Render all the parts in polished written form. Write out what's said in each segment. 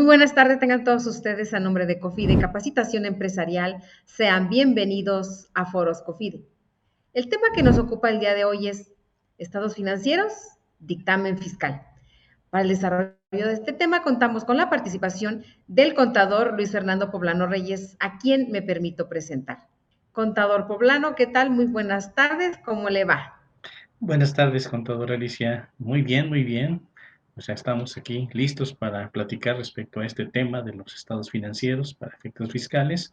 Muy buenas tardes, tengan todos ustedes a nombre de COFIDE Capacitación Empresarial. Sean bienvenidos a Foros COFIDE. El tema que nos ocupa el día de hoy es estados financieros, dictamen fiscal. Para el desarrollo de este tema contamos con la participación del contador Luis Fernando Poblano Reyes, a quien me permito presentar. Contador Poblano, ¿qué tal? Muy buenas tardes, ¿cómo le va? Buenas tardes, contadora Alicia. Muy bien, muy bien. Pues ya estamos aquí listos para platicar respecto a este tema de los estados financieros para efectos fiscales.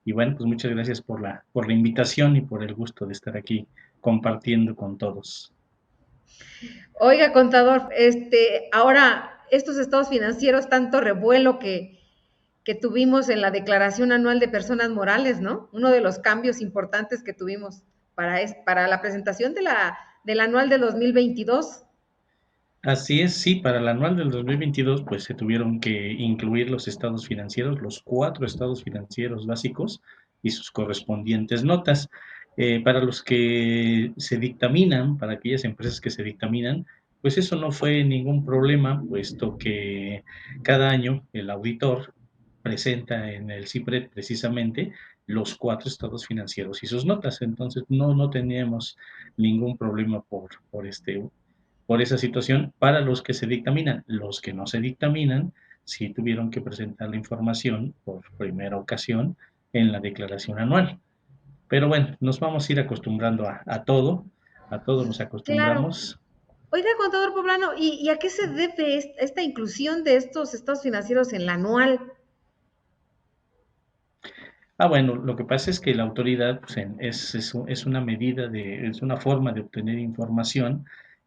Y bueno, pues muchas gracias por la invitación y por el gusto de estar aquí compartiendo con todos. Oiga, contador, ahora estos estados financieros, tanto revuelo que tuvimos en la Declaración Anual de Personas Morales, ¿no? Uno de los cambios importantes que tuvimos para la presentación del anual de 2022. Así es, sí, para el anual del 2022, pues se tuvieron que incluir los estados financieros, los 4 estados financieros básicos y sus correspondientes notas. Para los que se dictaminan, para aquellas empresas que se dictaminan, pues eso no fue ningún problema, puesto que cada año el auditor presenta en el CIPRED precisamente los 4 estados financieros y sus notas. Entonces no teníamos ningún problema por esa situación para los que se dictaminan. Los que no se dictaminan sí tuvieron que presentar la información por primera ocasión en la declaración anual. Pero bueno, nos vamos a ir acostumbrando a todo nos Claro. acostumbramos. Oiga, contador poblano, ¿y a qué se debe esta inclusión de estos estados financieros en la anual? Bueno, lo que pasa es que la autoridad pues, es una medida, es una forma de obtener información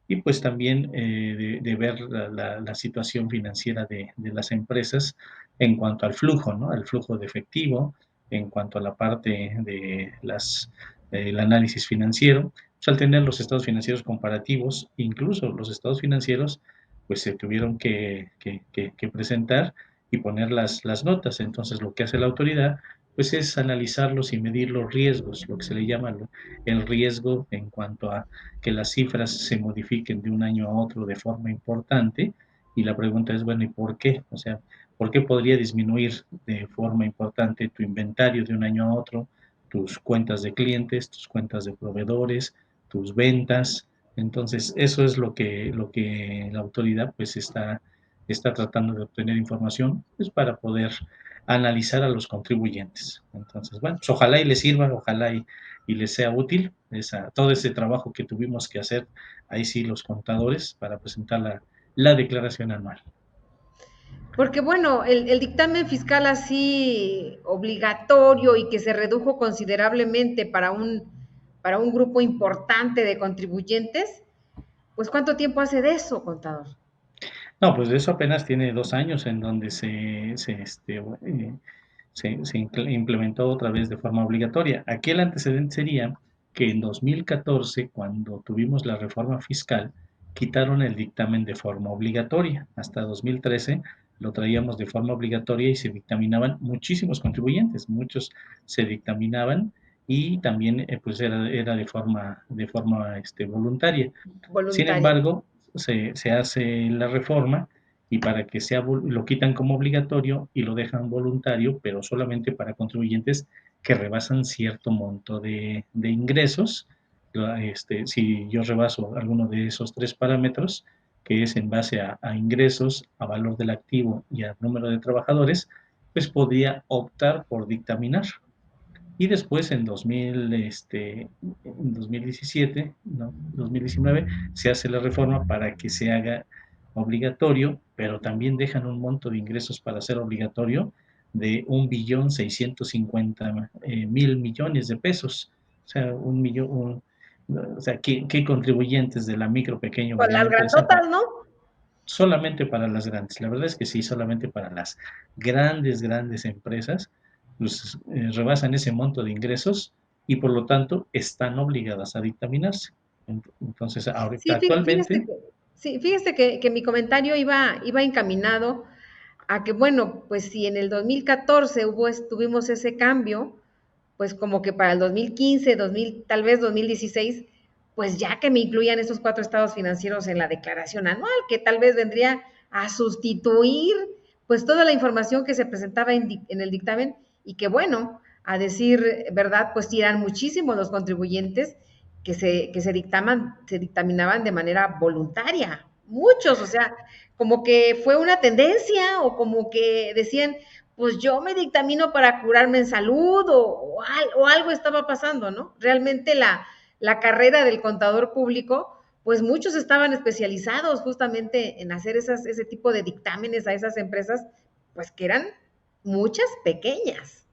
y pues también de ver la situación financiera de las empresas en cuanto al flujo, ¿no? Al flujo de efectivo, en cuanto a la parte de el análisis financiero. Pues, al tener los estados financieros comparativos, incluso los estados financieros, pues se tuvieron que presentar y poner las notas. Entonces, lo que hace la autoridad pues es analizarlos y medir los riesgos, lo que se le llama el riesgo en cuanto a que las cifras se modifiquen de un año a otro de forma importante. Y la pregunta es, bueno, ¿y por qué? O sea, ¿por qué podría disminuir de forma importante tu inventario de un año a otro, tus cuentas de clientes, tus cuentas de proveedores, tus ventas? Entonces, eso es lo que la autoridad pues está tratando de obtener información pues, para poder analizar a los contribuyentes. Entonces, bueno, pues ojalá y les sirva, ojalá y les sea útil todo ese trabajo que tuvimos que hacer, ahí sí los contadores, para presentar la declaración anual. Porque bueno, el dictamen fiscal así obligatorio y que se redujo considerablemente para un grupo importante de contribuyentes, pues ¿cuánto tiempo hace de eso, contador? No, pues de eso apenas tiene 2 años en donde se implementó otra vez de forma obligatoria. Aquí el antecedente sería que en 2014, cuando tuvimos la reforma fiscal, quitaron el dictamen de forma obligatoria. Hasta 2013 lo traíamos de forma obligatoria y se dictaminaban muchísimos contribuyentes, muchos se dictaminaban y también pues era de forma voluntaria. Sin Voluntaria. embargo, se hace la reforma y para que lo quitan como obligatorio y lo dejan voluntario, pero solamente para contribuyentes que rebasan cierto monto de ingresos. Si yo rebaso alguno de esos 3 parámetros, que es en base a ingresos, a valor del activo y al número de trabajadores, pues podría optar por dictaminar. Y después en 2017, no, 2019, se hace la reforma para que se haga obligatorio, pero también dejan un monto de ingresos para ser obligatorio de 1.650.000 millones de pesos. O sea, o sea, ¿qué contribuyentes de la micro, pequeño, Pues mediana las empresa grandotas, ¿no? solamente para las grandes? La verdad es que sí, solamente para las grandes empresas, pues rebasan ese monto de ingresos y por lo tanto están obligadas a dictaminarse. Entonces, ahorita Sí, actualmente, fíjese que mi comentario iba encaminado a que, bueno, pues si en el 2014 tuvimos ese cambio, pues como que para el 2015, 2000, tal vez 2016, pues ya que me incluyan esos 4 estados financieros en la declaración anual, que tal vez vendría a sustituir pues toda la información que se presentaba en el dictamen y que bueno, a decir verdad, pues sí eran muchísimos los contribuyentes se dictaminaban de manera voluntaria, muchos, o sea, como que fue una tendencia o como que decían, pues yo me dictamino para curarme en salud o algo estaba pasando, ¿no? Realmente la carrera del contador público, pues muchos estaban especializados justamente en hacer ese tipo de dictámenes a esas empresas, pues que eran muchas pequeñas.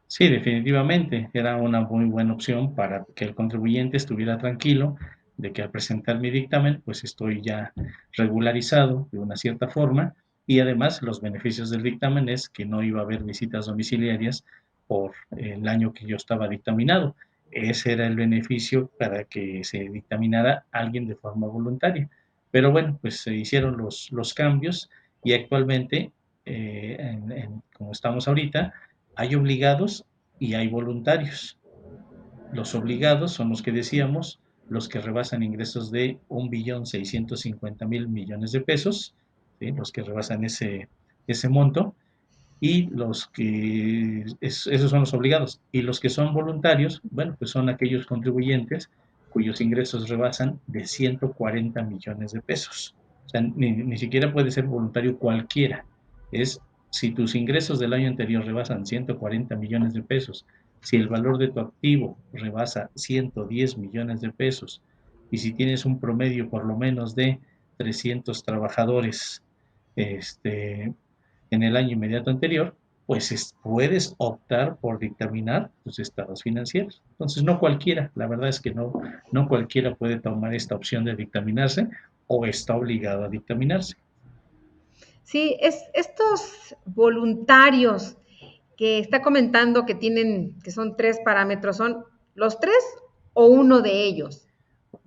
Sí, definitivamente era una muy buena opción para que el contribuyente estuviera tranquilo de que al presentar mi dictamen, pues estoy ya regularizado de una cierta forma y además los beneficios del dictamen es que no iba a haber visitas domiciliarias por el año que yo estaba dictaminado. Ese era el beneficio para que se dictaminara alguien de forma voluntaria. Pero bueno, pues se hicieron los cambios y actualmente, como estamos ahorita, hay obligados y hay voluntarios. Los obligados son los que decíamos, los que rebasan ingresos de 1.650.000 millones de pesos, ¿sí? Los que rebasan ese monto, y esos son los obligados. Y los que son voluntarios, bueno, pues son aquellos contribuyentes cuyos ingresos rebasan de 140 millones de pesos. O sea, ni siquiera puede ser voluntario cualquiera. Es si tus ingresos del año anterior rebasan 140 millones de pesos, si el valor de tu activo rebasa 110 millones de pesos, y si tienes un promedio por lo menos de 300 trabajadores, este, en el año inmediato anterior, pues puedes optar por dictaminar tus estados financieros. Entonces, no cualquiera, la verdad es que no cualquiera puede tomar esta opción de dictaminarse o está obligado a dictaminarse. Sí, estos voluntarios que está comentando que tienen, que son 3 parámetros, ¿son los 3 o uno de ellos?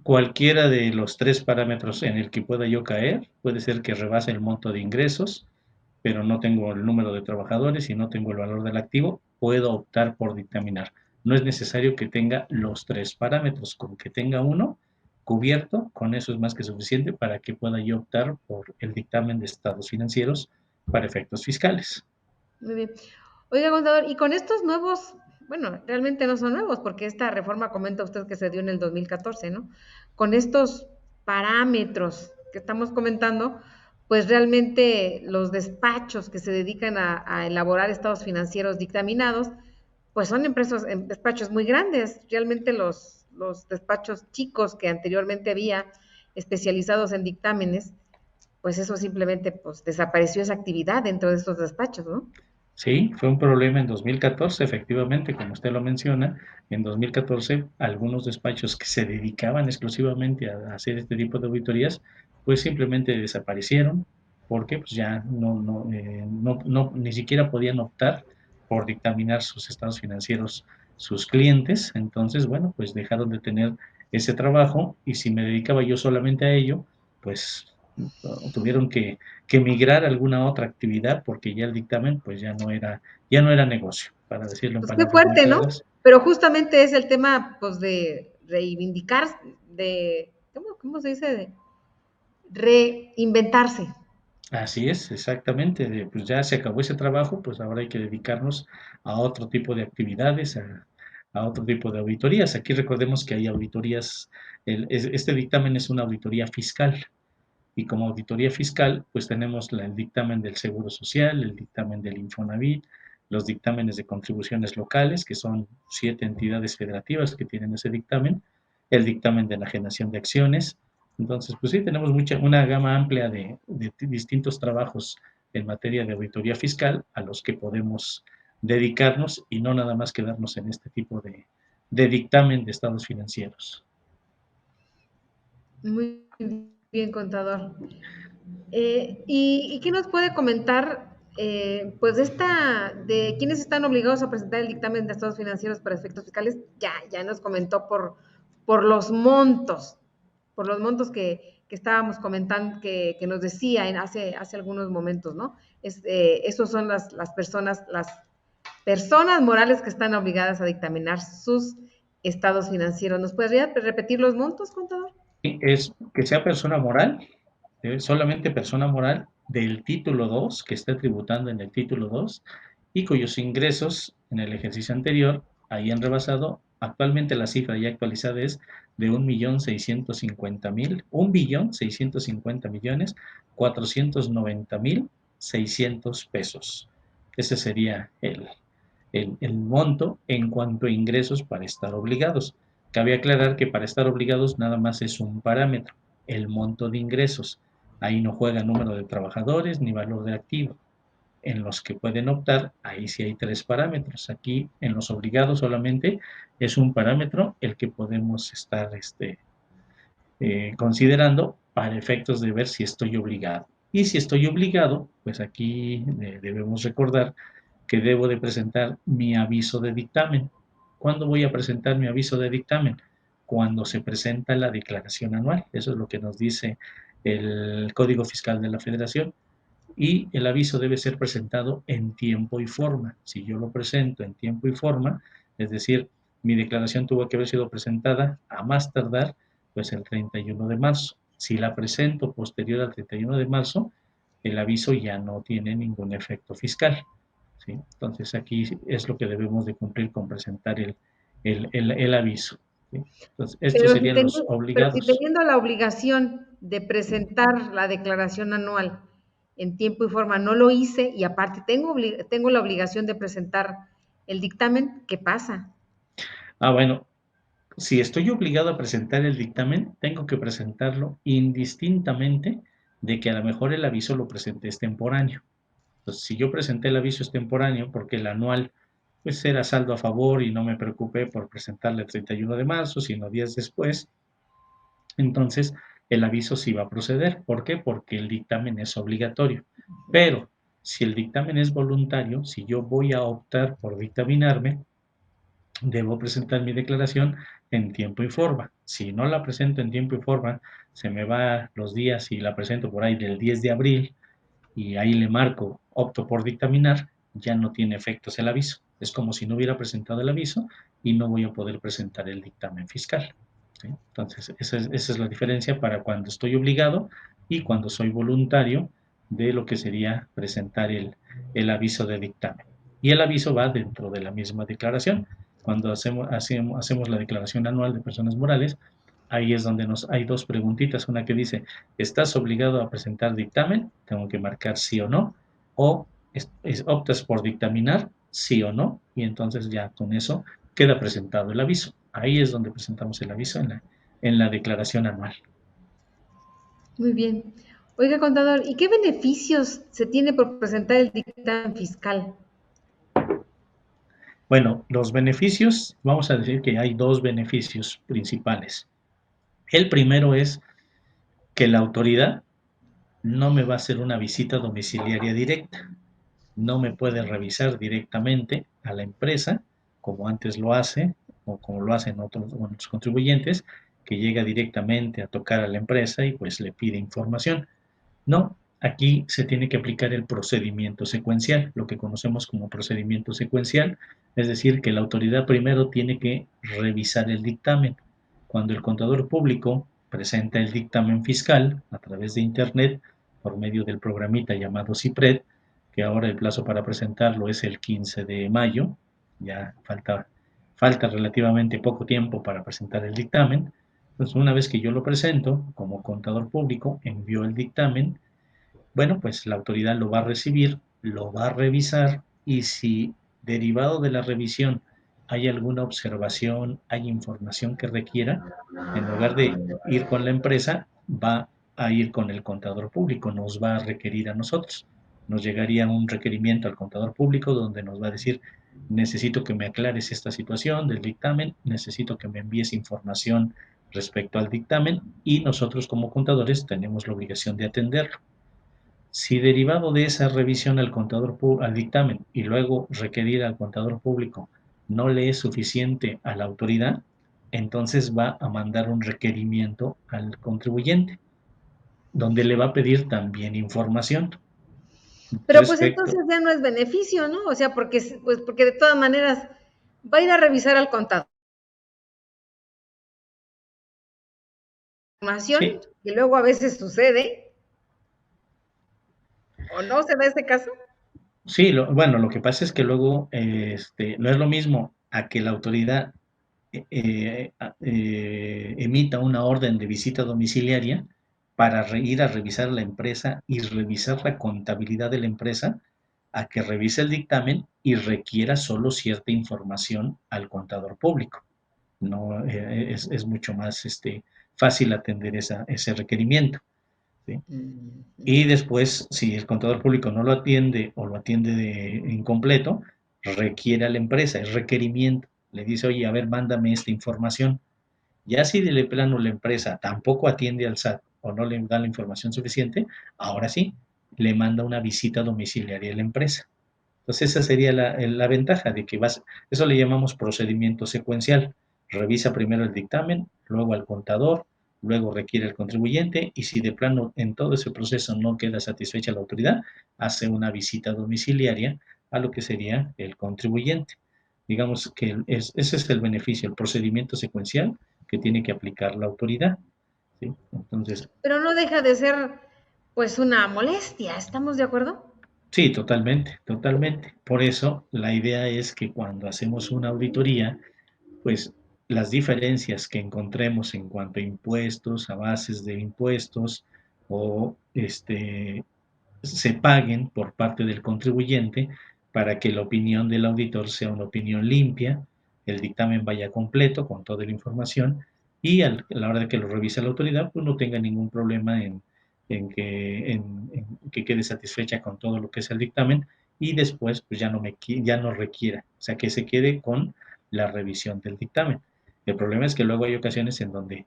Cualquiera de los tres parámetros en el que pueda yo caer, puede ser que rebase el monto de ingresos, pero no tengo el número de trabajadores y no tengo el valor del activo, puedo optar por dictaminar. No es necesario que tenga los tres parámetros, con que tenga uno cubierto, con eso es más que suficiente para que pueda yo optar por el dictamen de estados financieros para efectos fiscales. Muy bien. Oiga, contador, y con estos nuevos, bueno, realmente no son nuevos, porque esta reforma comenta usted que se dio en el 2014, ¿no? Con estos parámetros que estamos comentando, pues realmente los despachos que se dedican a elaborar estados financieros dictaminados, pues son empresas, despachos muy grandes. Realmente los despachos chicos que anteriormente había especializados en dictámenes, pues eso simplemente pues desapareció esa actividad dentro de estos despachos, ¿no? Sí, fue un problema en 2014, efectivamente, como usted lo menciona. En 2014, algunos despachos que se dedicaban exclusivamente a hacer este tipo de auditorías, pues simplemente desaparecieron porque pues ya ni siquiera podían optar por dictaminar sus estados financieros sus clientes. Entonces, bueno, pues dejaron de tener ese trabajo y si me dedicaba yo solamente a ello, pues tuvieron que migrar a alguna otra actividad porque ya el dictamen pues ya no era negocio, para decirlo en Pues qué palabras muy fuerte, ¿no? claras. Pero justamente es el tema, pues, de reivindicar, ¿cómo se dice? De reinventarse. Así es, exactamente, pues ya se acabó ese trabajo, pues ahora hay que dedicarnos a otro tipo de actividades, a otro tipo de auditorías. Aquí recordemos que hay auditorías, este dictamen es una auditoría fiscal. Y como auditoría fiscal, pues tenemos el dictamen del Seguro Social, el dictamen del Infonavit, los dictámenes de contribuciones locales, que son 7 entidades federativas que tienen ese dictamen, el dictamen de enajenación de acciones. Entonces, pues sí, tenemos una gama amplia de distintos trabajos en materia de auditoría fiscal a los que podemos dedicarnos y no nada más quedarnos en este tipo de dictamen de estados financieros. Muy bien, contador. ¿Y qué nos puede comentar, pues, de quiénes están obligados a presentar el dictamen de estados financieros para efectos fiscales? Ya nos comentó por los montos, por los montos que estábamos comentando, que nos decía hace algunos momentos, ¿no? Esos son las personas morales que están obligadas a dictaminar sus estados financieros. ¿Nos podría repetir los montos, contador? Es que sea persona moral, solamente persona moral, del título 2, que está tributando en el título 2 y cuyos ingresos en el ejercicio anterior hayan rebasado. Actualmente la cifra ya actualizada es de 1.650.000, 1.650.490.600 pesos. Ese sería el monto en cuanto a ingresos para estar obligados. Cabe aclarar que para estar obligados nada más es un parámetro, el monto de ingresos. Ahí no juega número de trabajadores ni valor de activo. En los que pueden optar, ahí sí hay 3 parámetros. Aquí en los obligados solamente es un parámetro el que podemos estar considerando para efectos de ver si estoy obligado. Y si estoy obligado, pues aquí debemos recordar que debo de presentar mi aviso de dictamen. ¿Cuándo voy a presentar mi aviso de dictamen? Cuando se presenta la declaración anual. Eso es lo que nos dice el Código Fiscal de la Federación. Y el aviso debe ser presentado en tiempo y forma. Si yo lo presento en tiempo y forma, es decir, mi declaración tuvo que haber sido presentada a más tardar, pues el 31 de marzo. Si la presento posterior al 31 de marzo, el aviso ya no tiene ningún efecto fiscal. ¿Sí? Entonces aquí es lo que debemos de cumplir con presentar el aviso. ¿Sí? Entonces, estos Pero serían los si obligados. teniendo la obligación de presentar la declaración anual en tiempo y forma, no lo hice y aparte tengo la obligación de presentar el dictamen, ¿qué pasa? Bueno, si estoy obligado a presentar el dictamen, tengo que presentarlo indistintamente de que a lo mejor el aviso lo presenté extemporáneo. Entonces, si yo presenté el aviso extemporáneo porque el anual pues era saldo a favor y no me preocupé por presentarle el 31 de marzo, sino días después, entonces el aviso sí va a proceder. ¿Por qué? Porque el dictamen es obligatorio. Pero si el dictamen es voluntario, si yo voy a optar por dictaminarme, debo presentar mi declaración en tiempo y forma. Si no la presento en tiempo y forma, se me va los días y la presento por ahí del 10 de abril y ahí le marco opto por dictaminar, ya no tiene efectos el aviso. Es como si no hubiera presentado el aviso y no voy a poder presentar el dictamen fiscal. ¿Sí? Entonces, esa es la diferencia para cuando estoy obligado y cuando soy voluntario de lo que sería presentar el aviso de dictamen. Y el aviso va dentro de la misma declaración. Cuando hacemos la declaración anual de personas morales, ahí es donde hay dos preguntitas, una que dice, ¿estás obligado a presentar dictamen? Tengo que marcar sí o no, o optas por dictaminar, sí o no, y entonces ya con eso queda presentado el aviso. Ahí es donde presentamos el aviso en la declaración anual. Muy bien. Oiga, contador, ¿y qué beneficios se tiene por presentar el dictamen fiscal? Bueno, los beneficios, vamos a decir que hay dos beneficios principales. El primero es que la autoridad no me va a hacer una visita domiciliaria directa, no me puede revisar directamente a la empresa, como antes lo hace, o como lo hacen otros contribuyentes, que llega directamente a tocar a la empresa y pues le pide información. No, aquí se tiene que aplicar el procedimiento secuencial, lo que conocemos como procedimiento secuencial, es decir, que la autoridad primero tiene que revisar el dictamen. Cuando el contador público presenta el dictamen fiscal a través de Internet, por medio del programita llamado CIPRED, que ahora el plazo para presentarlo es el 15 de mayo, ya falta relativamente poco tiempo para presentar el dictamen. Entonces, una vez que yo lo presento como contador público, envío el dictamen, bueno, pues la autoridad lo va a recibir, lo va a revisar y si derivado de la revisión hay alguna observación, hay información que requiera, en lugar de ir con la empresa, va a ir con el contador público, nos va a requerir a nosotros. Nos llegaría un requerimiento al contador público donde nos va a decir, necesito que me aclares esta situación del dictamen, necesito que me envíes información respecto al dictamen y nosotros como contadores tenemos la obligación de atenderlo. Si derivado de esa revisión al dictamen y luego requerir al contador público no le es suficiente a la autoridad, entonces va a mandar un requerimiento al contribuyente, donde le va a pedir también información Pero pues respecto. entonces ya no es beneficio, ¿no? O sea, porque de todas maneras va a ir a revisar al contador información Sí, y luego a veces sucede ¿O no se da ese caso? Sí, bueno, lo que pasa es que luego no es lo mismo a que la autoridad emita una orden de visita domiciliaria para ir a revisar la empresa y revisar la contabilidad de la empresa, a que revise el dictamen y requiera solo cierta información al contador público. No, es mucho más fácil atender ese requerimiento, ¿sí? Ujú. Y después, si el contador público no lo atiende o lo atiende de incompleto, requiere a la empresa, es requerimiento. Le dice, oye, a ver, mándame esta información. Ya si de plano la empresa tampoco atiende al SAT o no le da la información suficiente, ahora sí, le manda una visita domiciliaria a la empresa. Entonces esa sería la ventaja de que eso le llamamos procedimiento secuencial. Revisa primero el dictamen, luego al contador, luego requiere el contribuyente y si de plano en todo ese proceso no queda satisfecha la autoridad, hace una visita domiciliaria a lo que sería el contribuyente. Digamos que ese es el beneficio, el procedimiento secuencial que tiene que aplicar la autoridad, ¿sí? Entonces, Pero no deja de ser, pues, una molestia, ¿estamos de acuerdo? sí, totalmente, totalmente. Por eso la idea es que cuando hacemos una auditoría, pues las diferencias que encontremos en cuanto a impuestos, a bases de impuestos o se paguen por parte del contribuyente para que la opinión del auditor sea una opinión limpia, el dictamen vaya completo con toda la información y a la hora de que lo revise la autoridad, pues no tenga ningún problema en que quede satisfecha con todo lo que es el dictamen y después pues ya no requiera, o sea que se quede con la revisión del dictamen. El problema es que luego hay ocasiones en donde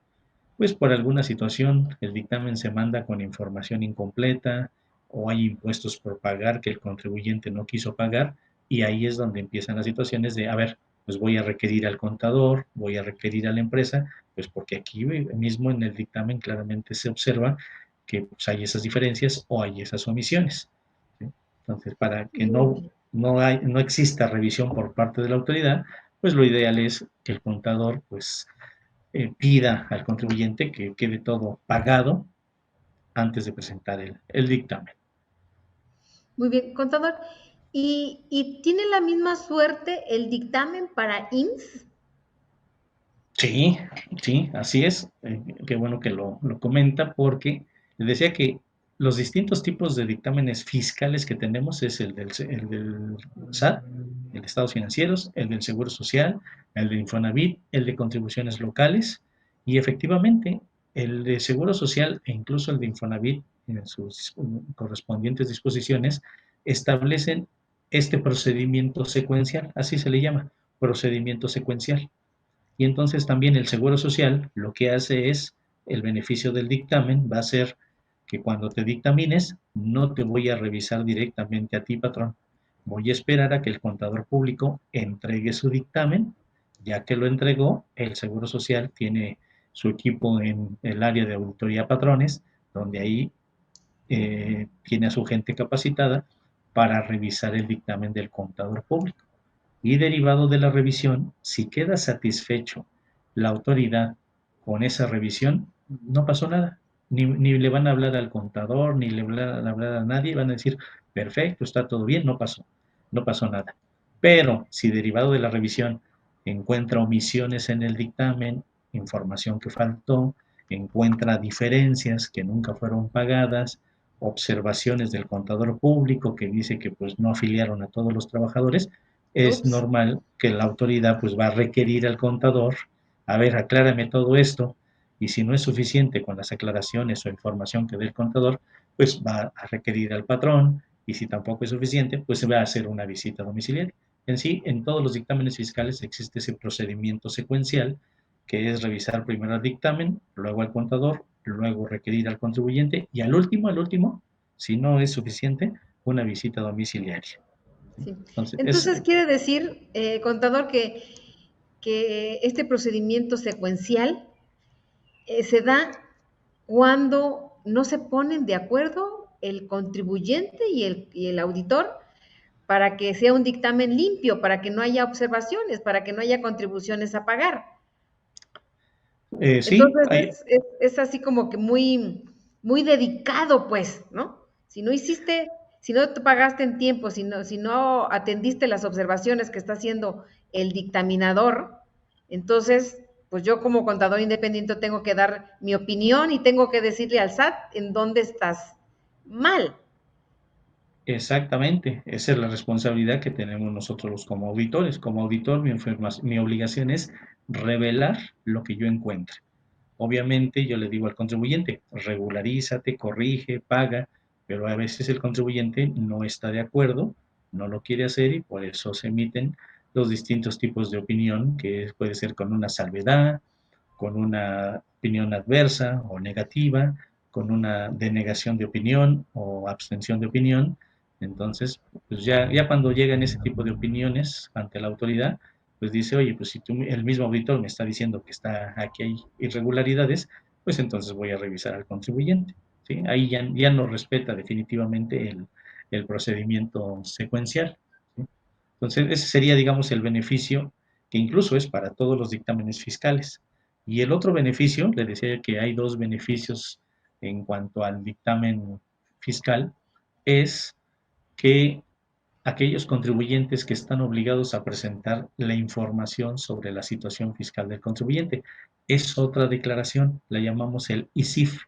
pues por alguna situación el dictamen se manda con información incompleta o hay impuestos por pagar que el contribuyente no quiso pagar y ahí es donde empiezan las situaciones de, a ver, pues voy a requerir al contador, voy a requerir a la empresa, pues porque aquí mismo en el dictamen claramente se observa que pues, hay esas diferencias o hay esas omisiones, ¿sí? Entonces, para que Muy bien. no exista revisión por parte de la autoridad, pues lo ideal es que el contador pues pida al contribuyente que quede todo pagado antes de presentar el dictamen. Muy bien, contador. ¿Y tiene la misma suerte el dictamen para IMSS? Sí, sí, así es. Qué bueno que lo comenta porque les decía que los distintos tipos de dictámenes fiscales que tenemos es el del SAT, el de estados financieros, el del Seguro Social, el de Infonavit, el de contribuciones locales y efectivamente el de Seguro Social e incluso el de Infonavit en sus correspondientes disposiciones establecen este procedimiento secuencial, así se le llama, procedimiento secuencial. Y entonces también el Seguro Social lo que hace es, el beneficio del dictamen va a ser que cuando te dictamines, no te voy a revisar directamente a ti, patrón. Voy a esperar a que el contador público entregue su dictamen. Ya que lo entregó, el Seguro Social tiene su equipo en el área de auditoría patrones, donde ahí tiene a su gente capacitada para revisar el dictamen del contador público y derivado de la revisión, si queda satisfecho la autoridad con esa revisión, no pasó nada. Ni le van a hablar al contador, ni le van a hablar a nadie, van a decir, perfecto, está todo bien, no pasó nada. Pero si derivado de la revisión encuentra omisiones en el dictamen, información que faltó, encuentra diferencias que nunca fueron pagadas, observaciones del contador público que dice que pues no afiliaron a todos los trabajadores, es Ups. normal que la autoridad pues va a requerir al contador, a ver, aclárame todo esto, y si no es suficiente con las aclaraciones o información que dé el contador, pues va a requerir al patrón, y si tampoco es suficiente, pues se va a hacer una visita domiciliaria. En sí, en todos los dictámenes fiscales existe ese procedimiento secuencial, que es revisar primero el dictamen, luego al contador, luego requerir al contribuyente, y al último, si no es suficiente, una visita domiciliaria. Sí. Entonces, Entonces quiere decir, contador, que este procedimiento secuencial se da cuando no se ponen de acuerdo el contribuyente y el auditor para que sea un dictamen limpio, para que no haya observaciones, para que no haya contribuciones a pagar. sí, Entonces es así como que muy, muy dedicado, pues, ¿no? Si no hiciste, Si no te pagaste en tiempo, si no atendiste las observaciones que está haciendo el dictaminador, entonces, pues yo como contador independiente tengo que dar mi opinión y tengo que decirle al SAT en dónde estás mal. Exactamente, esa es la responsabilidad que tenemos nosotros como auditores. Como auditor, mi obligación es revelar lo que yo encuentre. Obviamente yo le digo al contribuyente, regularízate, corrige, paga, pero a veces el contribuyente no está de acuerdo, no lo quiere hacer y por eso se emiten los distintos tipos de opinión, que puede ser con una salvedad, con una opinión adversa o negativa, con una denegación de opinión o abstención de opinión. Entonces, pues ya cuando llegan ese tipo de opiniones ante la autoridad, pues dice, oye, pues si tú, el mismo auditor me está diciendo que aquí hay irregularidades, pues entonces voy a revisar al contribuyente. ¿Sí? Ahí ya no respeta definitivamente el procedimiento secuencial. ¿Sí? Entonces, ese sería, digamos, el beneficio que incluso es para todos los dictámenes fiscales. Y el otro beneficio, le decía que hay dos beneficios en cuanto al dictamen fiscal, es que aquellos contribuyentes que están obligados a presentar la información sobre la situación fiscal del contribuyente. Es otra declaración, la llamamos el ISIF.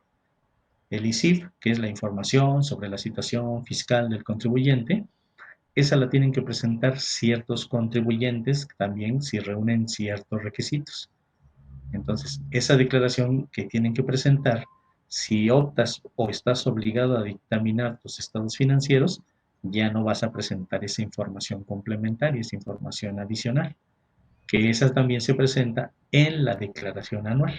El ISIF, que es la información sobre la situación fiscal del contribuyente, esa la tienen que presentar ciertos contribuyentes también si reúnen ciertos requisitos. Entonces, esa declaración que tienen que presentar, si optas o estás obligado a dictaminar tus estados financieros, ya no vas a presentar esa información complementaria, esa información adicional, que esa también se presenta en la declaración anual.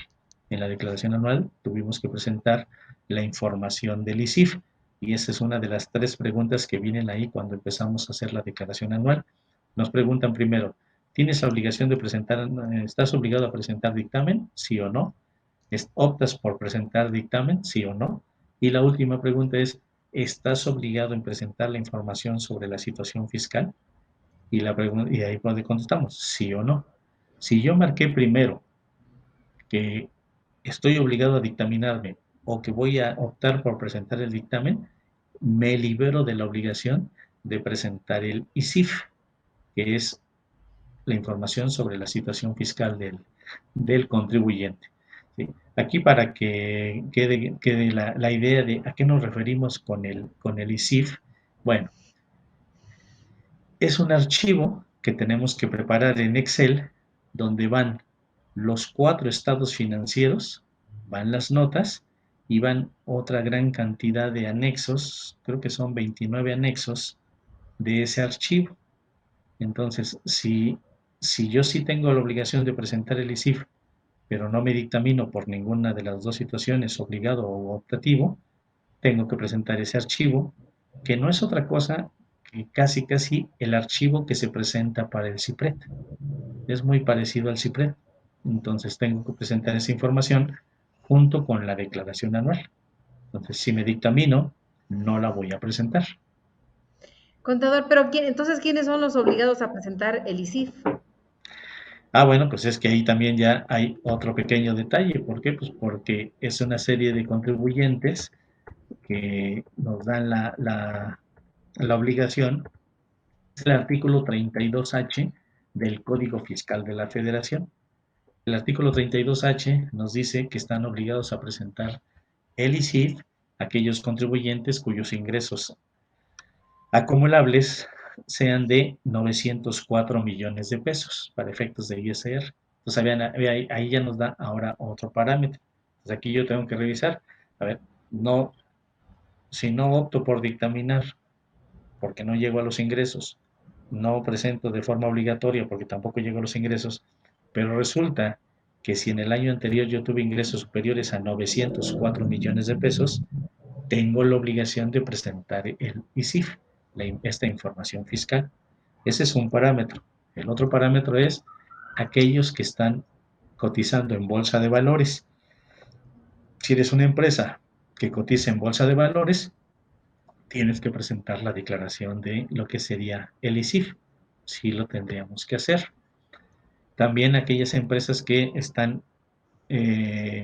En la declaración anual tuvimos que presentar la información del ISIF y esa es una de las tres preguntas que vienen ahí cuando empezamos a hacer la declaración anual. Nos preguntan primero, ¿tienes la obligación de presentar, estás obligado a presentar dictamen? ¿Sí o no? ¿Optas por presentar dictamen? ¿Sí o no? Y la última pregunta es, ¿estás obligado en presentar la información sobre la situación fiscal? Y ahí donde contestamos, sí o no. Si yo marqué primero que estoy obligado a dictaminarme o que voy a optar por presentar el dictamen, me libero de la obligación de presentar el ISIF, que es la información sobre la situación fiscal del contribuyente. ¿Sí? Aquí para que quede la idea de a qué nos referimos con el ISIF, bueno, es un archivo que tenemos que preparar en Excel donde van los 4 estados financieros, van las notas y van otra gran cantidad de anexos, creo que son 29 anexos de ese archivo. Entonces, si yo sí tengo la obligación de presentar el ISIF, pero no me dictamino por ninguna de las dos situaciones, obligado o optativo, tengo que presentar ese archivo, que no es otra cosa que casi el archivo que se presenta para el CIPRED. Es muy parecido al CIPRED. Entonces tengo que presentar esa información junto con la declaración anual. Entonces, si me dictamino, no la voy a presentar. Contador, pero entonces, ¿quiénes son los obligados a presentar el ISIF? Bueno, pues es que ahí también ya hay otro pequeño detalle. ¿Por qué? Pues porque es una serie de contribuyentes que nos dan la obligación. Es el artículo 32H del Código Fiscal de la Federación. El artículo 32H nos dice que están obligados a presentar el ISIF aquellos contribuyentes cuyos ingresos acumulables sean de 904 millones de pesos para efectos de ISR. Entonces, ahí ya nos da ahora otro parámetro. Entonces, aquí yo tengo que revisar, a ver, no, si no opto por dictaminar porque no llego a los ingresos, no presento de forma obligatoria porque tampoco llego a los ingresos, pero resulta que si en el año anterior yo tuve ingresos superiores a 904 millones de pesos, tengo la obligación de presentar el ISIF, esta información fiscal. Ese es un parámetro. El otro parámetro es aquellos que están cotizando en bolsa de valores. Si eres una empresa que cotiza en bolsa de valores, tienes que presentar la declaración de lo que sería el ISIF. Sí lo tendríamos que hacer. También aquellas empresas que están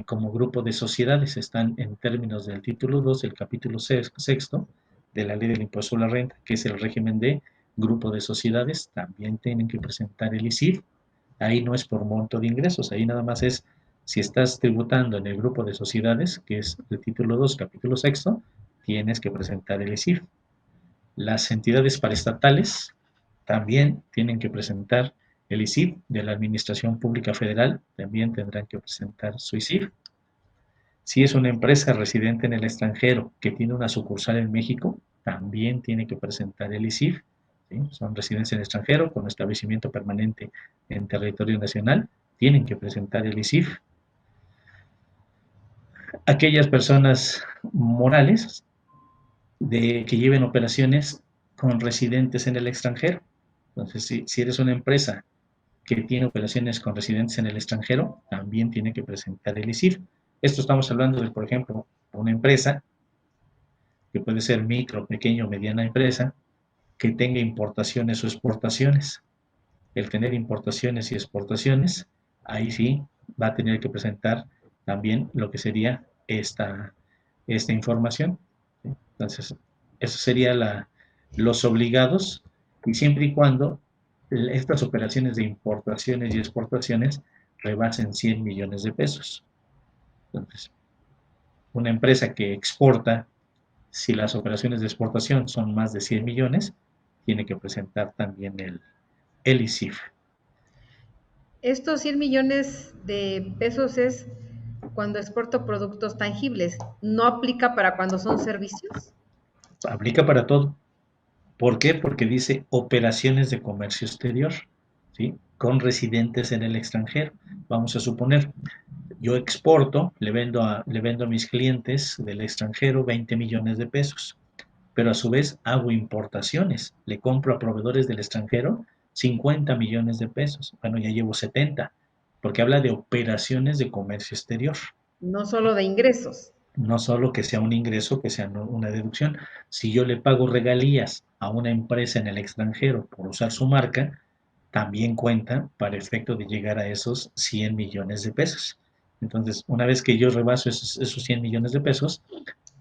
como grupo de sociedades, están en términos del título 2 del capítulo sexto, de la ley del impuesto sobre la renta, que es el régimen de grupo de sociedades, también tienen que presentar el ISIF. Ahí no es por monto de ingresos, ahí nada más es si estás tributando en el grupo de sociedades, que es el título 2, capítulo sexto, tienes que presentar el ISIF. Las entidades paraestatales también tienen que presentar el ISIF. De la Administración Pública Federal también tendrán que presentar su ISIF. Si es una empresa residente en el extranjero que tiene una sucursal en México, también tiene que presentar el ISIF. ¿Sí? Son residentes en el extranjero con establecimiento permanente en territorio nacional, tienen que presentar el ISIF. Aquellas personas morales que lleven operaciones con residentes en el extranjero. Entonces, si eres una empresa que tiene operaciones con residentes en el extranjero, también tiene que presentar el ISIF. Esto estamos hablando de, por ejemplo, una empresa que puede ser micro, pequeño, mediana empresa, que tenga importaciones o exportaciones. El tener importaciones y exportaciones, ahí sí va a tener que presentar también lo que sería esta información. ¿Sí? Entonces, eso sería los obligados, y siempre y cuando estas operaciones de importaciones y exportaciones rebasen 100 millones de pesos. Entonces, una empresa que exporta, si las operaciones de exportación son más de 100 millones, tiene que presentar también el ISIF. Estos 100 millones de pesos es cuando exporto productos tangibles. ¿No aplica para cuando son servicios? Aplica para todo. ¿Por qué? Porque dice operaciones de comercio exterior, ¿sí? Con residentes en el extranjero. Vamos a suponer, yo exporto, le vendo a mis clientes del extranjero 20 millones de pesos, pero a su vez hago importaciones, le compro a proveedores del extranjero 50 millones de pesos. Bueno, ya llevo 70, porque habla de operaciones de comercio exterior. No solo de ingresos. No solo que sea un ingreso, que sea una deducción. Si yo le pago regalías a una empresa en el extranjero por usar su marca, también cuenta para efecto de llegar a esos 100 millones de pesos. Entonces, una vez que yo rebaso esos 100 millones de pesos,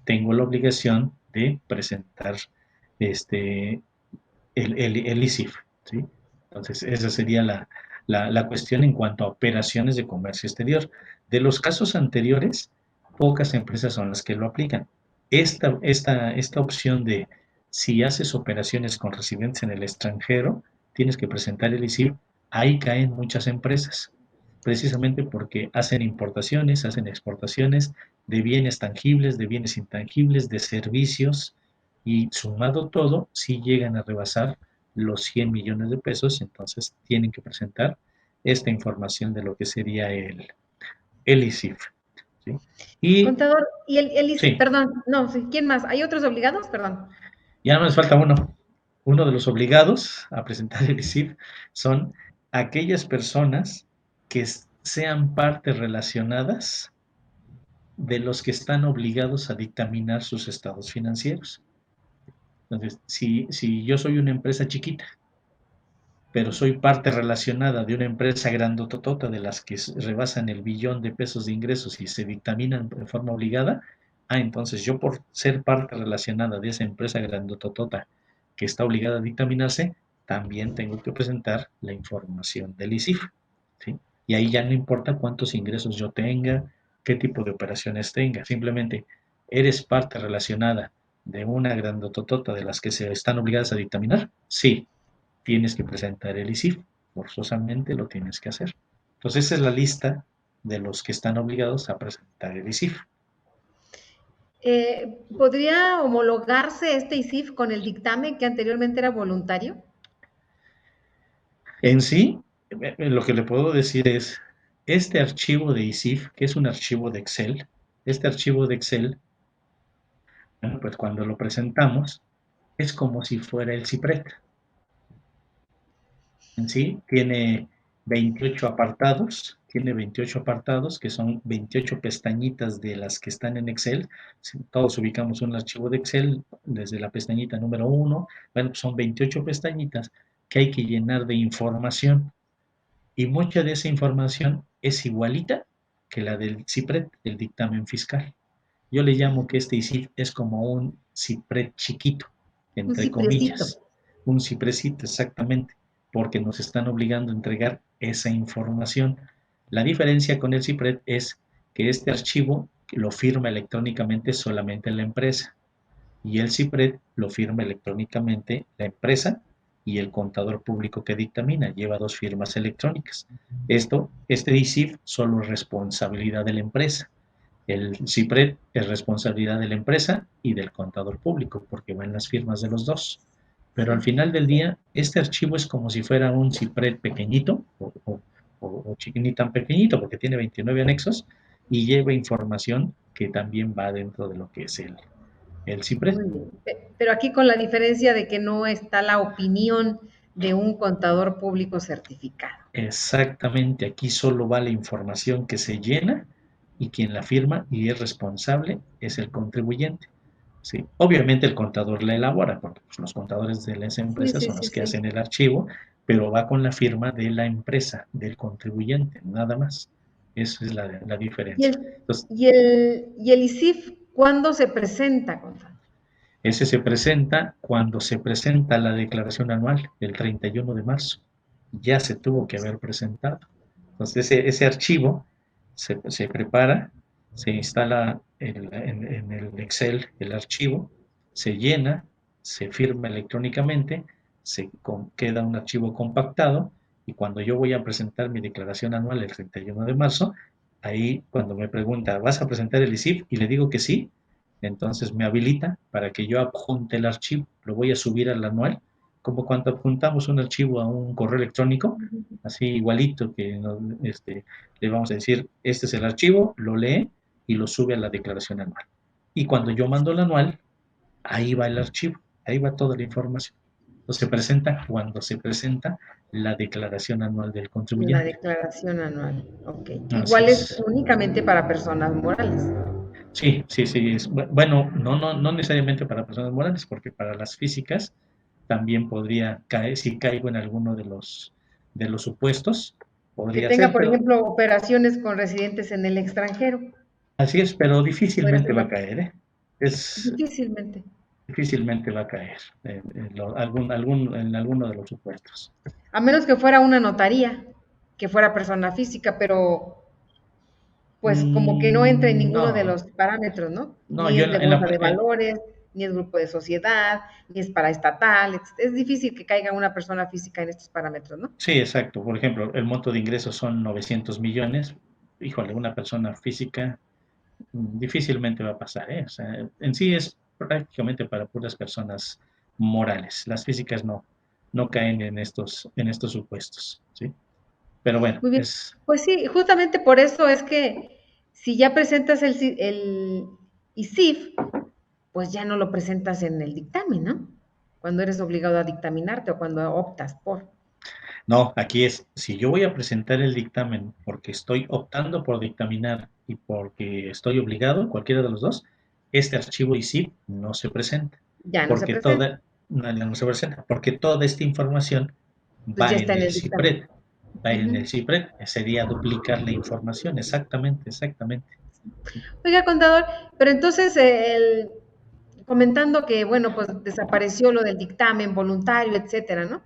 tengo la obligación de presentar este, el ISIF. ¿Sí? Entonces, esa sería la cuestión en cuanto a operaciones de comercio exterior. De los casos anteriores, pocas empresas son las que lo aplican. Esta opción de si haces operaciones con residentes en el extranjero, tienes que presentar el ISIF, ahí caen muchas empresas, precisamente porque hacen importaciones, hacen exportaciones de bienes tangibles, de bienes intangibles, de servicios, y sumado todo, si llegan a rebasar los 100 millones de pesos, entonces tienen que presentar esta información de lo que sería el ISIF. ¿Sí? Y Contador, y sí, perdón, no, sí, ¿quién más? ¿Hay otros obligados? Perdón. ya nos falta uno. Uno de los obligados a presentar el ISIF son aquellas personas que sean partes relacionadas de los que están obligados a dictaminar sus estados financieros. Entonces, si yo soy una empresa chiquita, pero soy parte relacionada de una empresa grandototota de las que rebasan el billón de pesos de ingresos y se dictaminan de forma obligada, entonces yo por ser parte relacionada de esa empresa grandototota que está obligada a dictaminarse, también tengo que presentar la información del ISIF, ¿sí? Y ahí ya no importa cuántos ingresos yo tenga, qué tipo de operaciones tenga, simplemente eres parte relacionada de una grandototota de las que se están obligadas a dictaminar, sí, tienes que presentar el ISIF, forzosamente lo tienes que hacer. Entonces esa es la lista de los que están obligados a presentar el ISIF. ¿Podría homologarse este ISIF con el dictamen que anteriormente era voluntario? En sí, lo que le puedo decir es, este archivo de ISIF, que es un archivo de Excel, este archivo de Excel, bueno, pues cuando lo presentamos, es como si fuera el CIPRET. En sí, tiene 28 apartados, que son 28 pestañitas de las que están en Excel. Si todos ubicamos un archivo de Excel desde la pestañita número uno, bueno, pues son 28 pestañitas que hay que llenar de información, y mucha de esa información es igualita que la del CIPRET, el dictamen fiscal. Yo le llamo que este ISIF es como un CIPRED chiquito, Un entre cipresito. comillas, un CIPRECito exactamente, porque nos están obligando a entregar esa información. La diferencia con el CIPRED es que este archivo lo firma electrónicamente solamente la empresa y el CIPRED lo firma electrónicamente la empresa y el contador público que dictamina, lleva dos firmas electrónicas. Este ISIF solo es responsabilidad de la empresa. El CIPRED es responsabilidad de la empresa y del contador público, porque van las firmas de los dos. Pero al Sí. final del día, este archivo es como si fuera un CIPRED pequeñito, o ni tan pequeñito, porque tiene 29 anexos, y lleva información que también va dentro de lo que es el CIPRED. Muy bien. Pero aquí con la diferencia de que no está la opinión de un contador público certificado. Exactamente, aquí solo va la información que se llena y quien la firma y es responsable es el contribuyente. Sí, obviamente el contador la elabora, porque pues, los contadores de las Sí, empresas sí, son sí, los que sí. hacen el archivo, pero va con la firma de la empresa, del contribuyente, nada más. Esa es la ¿Y diferencia. el, Entonces, y el ISIF cuándo se presenta, contador? ese se presenta cuando se presenta la declaración anual, el 31 de marzo. Ya se tuvo que haber presentado. Entonces, ese archivo se prepara, se instala en el Excel el archivo, se llena, se firma electrónicamente, queda un archivo compactado y cuando yo voy a presentar mi declaración anual el 31 de marzo, ahí cuando me pregunta, ¿vas a presentar el ISIF? Y le digo que sí, entonces me habilita para que yo adjunte el archivo, lo voy a subir al anual, como cuando adjuntamos un archivo a un correo electrónico, así igualito que le vamos a decir, este es el archivo, lo lee y lo sube a la declaración anual. Y cuando yo mando el anual, ahí va el archivo, ahí va toda la información. Entonces se presenta cuando se presenta la declaración anual del La contribuyente. declaración anual. Ok. Así Igual es es. únicamente para personas morales. Sí, sí, sí. Bueno, no necesariamente para personas morales, porque para las físicas también podría caer, si caigo en alguno de los supuestos, Que podría tenga, ser, por pero ejemplo, operaciones con residentes en el extranjero. así es, pero Fuera difícilmente de va a la- caer, ¿eh? Es Difícilmente. difícilmente va a caer en alguno de los supuestos. A menos que fuera una notaría, que fuera persona física, pero pues como que no entra en ninguno de No, los parámetros, ¿no? no, Ni yo es de en la, bolsa de valores, ni es grupo de sociedad, ni es paraestatal. Es difícil que caiga una persona física en estos parámetros, ¿no? sí, exacto. Por ejemplo, el monto de ingresos son 900 millones. Híjole, una persona física difícilmente va a pasar, ¿eh? O sea, en sí es prácticamente para puras personas morales. Las físicas no caen en estos supuestos, ¿sí? Pero bueno, Muy bien. Pues sí, justamente por eso es que si ya presentas el ISIF, pues ya no lo presentas en el dictamen, ¿no? Cuando eres obligado a dictaminarte o cuando optas por. no, aquí es, si yo voy a presentar el dictamen porque estoy optando por dictaminar y porque estoy obligado, cualquiera de los dos, este archivo ISIP no se presenta, Ya no se porque presenta. no se presenta, porque toda esta información Pues va ya en está en el el dictamen. CIPRED, va en el Ujú. CIPRED, sería duplicar la información, exactamente, exactamente. Oiga, contador, pero entonces comentando que, bueno, pues desapareció lo del dictamen voluntario, etcétera, ¿no?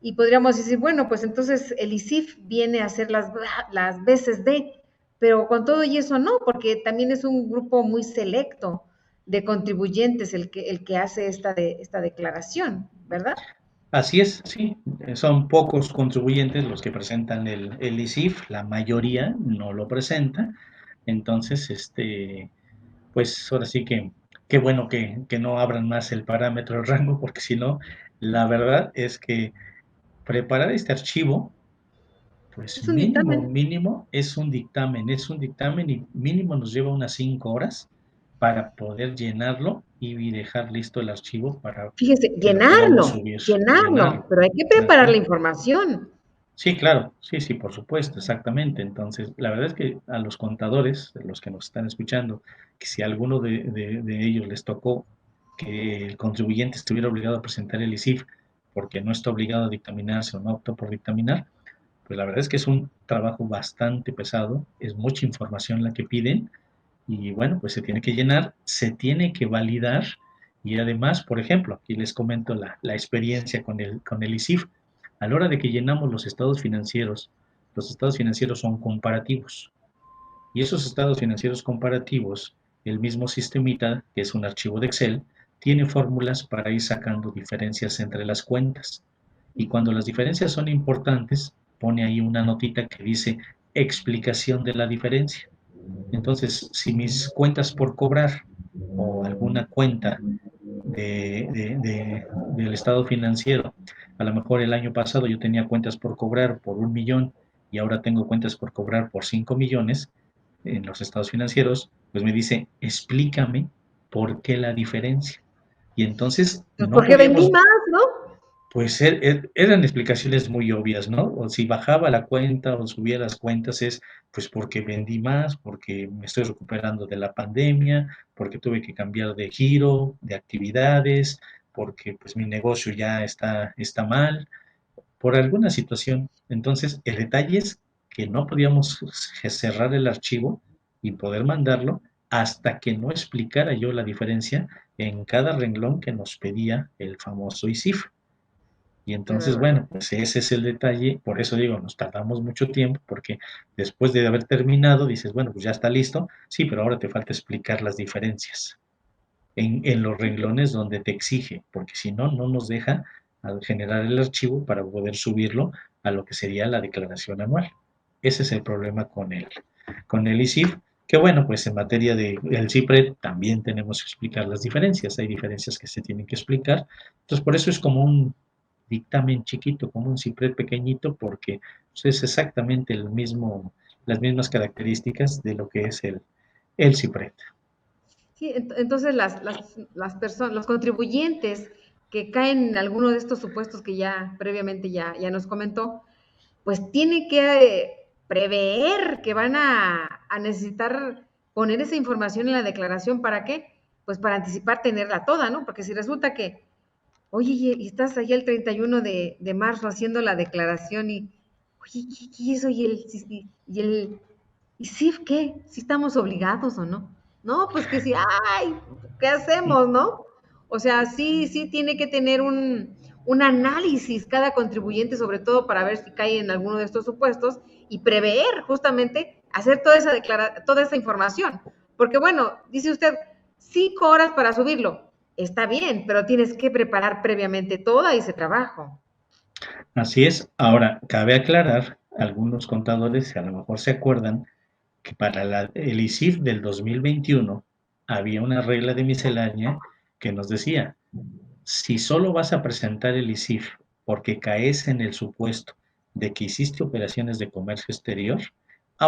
Y podríamos decir, bueno, pues entonces el ISIF viene a hacer las veces de, pero con todo y eso no, porque también es un grupo muy selecto de contribuyentes el que hace esta declaración, ¿verdad? Así es, sí, son pocos contribuyentes los que presentan el ISIF, la mayoría no lo presenta, entonces, pues ahora sí que qué bueno que no abran más el parámetro, el rango, porque si no, la verdad es que preparar este archivo, pues Es un dictamen. es un dictamen y mínimo nos lleva unas 5 horas para poder llenarlo y dejar listo el archivo para Fíjese, que lo podamos llenarlo, subir, llenarlo, llenarlo. pero hay que preparar la Exactamente. información. Sí, claro, sí, sí, por supuesto, exactamente. Entonces, la verdad es que a los contadores, de los que nos están escuchando, que si a alguno de ellos les tocó que el contribuyente estuviera obligado a presentar el ISIF porque no está obligado a dictaminarse o no optó por dictaminar, pues la verdad es que es un trabajo bastante pesado, es mucha información la que piden y bueno, pues se tiene que llenar, se tiene que validar Y además, por ejemplo, aquí les comento la experiencia con el ISIF. A la hora de que llenamos los estados financieros son comparativos. Y esos estados financieros comparativos, el mismo sistemita, que es un archivo de Excel, tiene fórmulas para ir sacando diferencias entre las cuentas. Y cuando las diferencias son importantes, pone ahí una notita que dice explicación de la diferencia. Entonces, si mis cuentas por cobrar o alguna cuenta del estado financiero, a lo mejor el año pasado yo tenía cuentas por cobrar por 1 millón y ahora tengo cuentas por cobrar por 5 millones en los estados financieros, pues me dice, explícame por qué la diferencia. Y entonces Pues no porque vendí podíamos, más, ¿no? pues eran explicaciones muy obvias, ¿no? O si bajaba la cuenta o subía las cuentas es pues porque vendí más, porque me estoy recuperando de la pandemia, porque tuve que cambiar de giro, de actividades, porque pues mi negocio ya está mal, por alguna situación. Entonces, el detalle es que no podíamos cerrar el archivo y poder mandarlo hasta que no explicara yo la diferencia en cada renglón que nos pedía el famoso ISIF. Y Qué entonces, barbaridad. bueno, pues ese es el detalle, por eso digo, nos tardamos mucho tiempo, porque después de haber terminado, dices, bueno, pues ya está listo, sí, pero ahora te falta explicar las diferencias en los renglones donde te exige, porque si no, no nos deja generar el archivo para poder subirlo a lo que sería la declaración anual. Ese es el problema con el ISIF, que bueno, pues en materia del CIPRED también tenemos que explicar las diferencias, hay diferencias que se tienen que explicar, entonces por eso es como un dictamen chiquito, como un CIPRED pequeñito, porque pues, es exactamente las mismas características de lo que es el CIPRED. Sí, entonces las personas, los contribuyentes que caen en alguno de estos supuestos que ya previamente ya nos comentó, pues tienen que prever que van a necesitar poner esa información en la declaración. ¿Para qué? Pues para anticipar tenerla toda, ¿no? Porque si resulta que, oye, y estás ahí el 31 de marzo haciendo la declaración y, oye, y eso, ¿y sí qué? ¿Sí estamos obligados o no? No, pues que sí, ay, ¿qué hacemos, no? O sea, sí tiene que tener un análisis cada contribuyente, sobre todo para ver si cae en alguno de estos supuestos y prever justamente hacer toda esa información. Porque bueno, dice usted, 5 horas para subirlo. Está bien, pero tienes que preparar previamente todo ese trabajo. Así es. Ahora, cabe aclarar, algunos contadores a lo mejor se acuerdan que para el ISIF del 2021 había una regla de miscelánea que nos decía, si solo vas a presentar el ISIF porque caes en el supuesto de que hiciste operaciones de comercio exterior,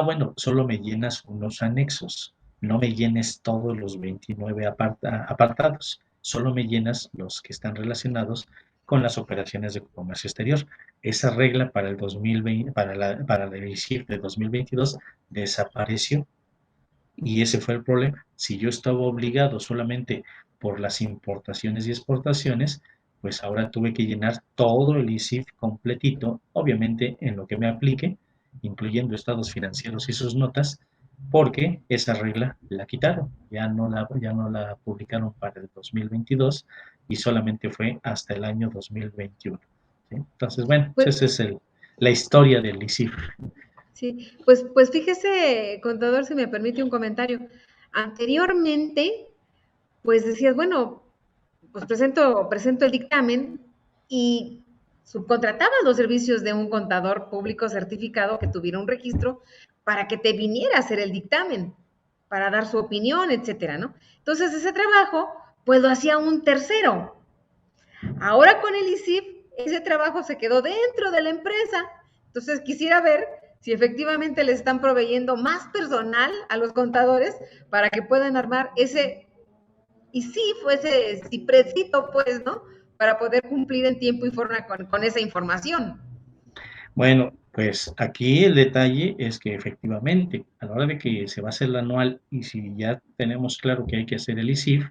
bueno, solo me llenas unos anexos, no me llenes todos los 29 apartados, solo me llenas los que están relacionados con las operaciones de comercio exterior. Esa regla para el 2020, para el ISIF de 2022 desapareció y ese fue el problema. Si yo estaba obligado solamente por las importaciones y exportaciones, pues ahora tuve que llenar todo el ISIF completito, obviamente en lo que me aplique, incluyendo estados financieros y sus notas, porque esa regla la quitaron, ya no la publicaron para el 2022 y solamente fue hasta el año 2021. ¿Sí? Entonces, bueno, Pues, esa es la historia del ISIF. sí, pues fíjese, contador, si me permite un comentario. Anteriormente, pues decías, bueno, pues presento el dictamen y subcontratabas los servicios de un contador público certificado que tuviera un registro para que te viniera a hacer el dictamen, para dar su opinión, etcétera, ¿no? Entonces ese trabajo, pues lo hacía un tercero. Ahora con el ISIF, ese trabajo se quedó dentro de la empresa. Entonces quisiera ver si efectivamente le están proveyendo más personal a los contadores para que puedan armar ese, y sí, fuese ciprecito, pues, ¿no? Para poder cumplir en tiempo y forma con esa información. Bueno, pues aquí el detalle es que efectivamente, a la hora de que se va a hacer la anual y si ya tenemos claro que hay que hacer el ISIF,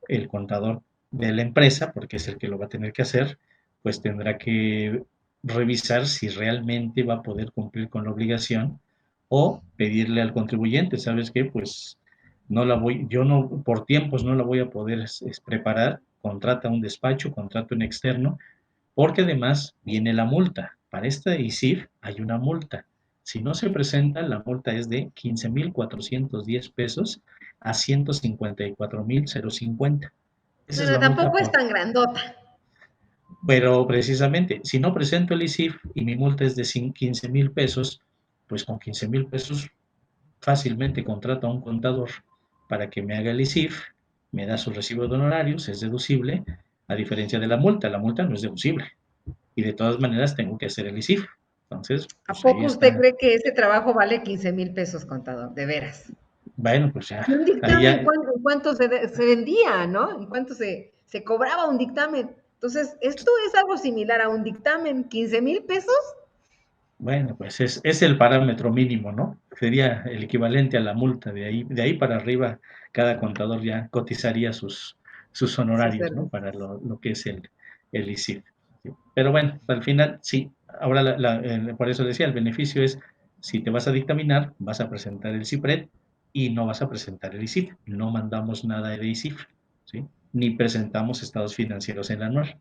el contador de la empresa, porque es el que lo va a tener que hacer, pues tendrá que revisar si realmente va a poder cumplir con la obligación o pedirle al contribuyente, ¿sabes qué? Pues yo no, por tiempos no la voy a poder preparar, contrata un despacho, contrata un externo, porque además viene la multa. Para esta ISIF hay una multa. Si no se presenta, la multa es de 15,410 pesos a 154,050. Esa es Bueno, la multa tampoco es por... tan grandota. Pero precisamente, si no presento el ISIF y mi multa es de 15,000 pesos, pues con 15,000 pesos fácilmente contrato a un contador para que me haga el ISIF, me da su recibo de honorarios, es deducible, a diferencia de la multa no es deducible y de todas maneras tengo que hacer el ISIF. Entonces, ¿A pues ahí poco usted está. cree que ese trabajo vale 15,000 pesos, contador? De veras. Bueno, pues ya, Y un ahí dictamen, ya, ¿cuánto se vendía, no? ¿En cuánto se cobraba un dictamen? Entonces, esto es algo similar a un dictamen, 15,000 pesos. bueno, pues es el parámetro mínimo, ¿no? Sería el equivalente a la multa, de ahí para arriba cada contador ya cotizaría sus Sus honorarios, ¿no? Para servicios. lo que es el ISIF. ¿Sí? Pero bueno, al final sí, ahora por eso decía, el beneficio es, si te vas a dictaminar, vas a presentar el CIPRED y no vas a presentar el ISIF. No mandamos nada de ISIF, ¿sí? Ni presentamos estados financieros en la anual.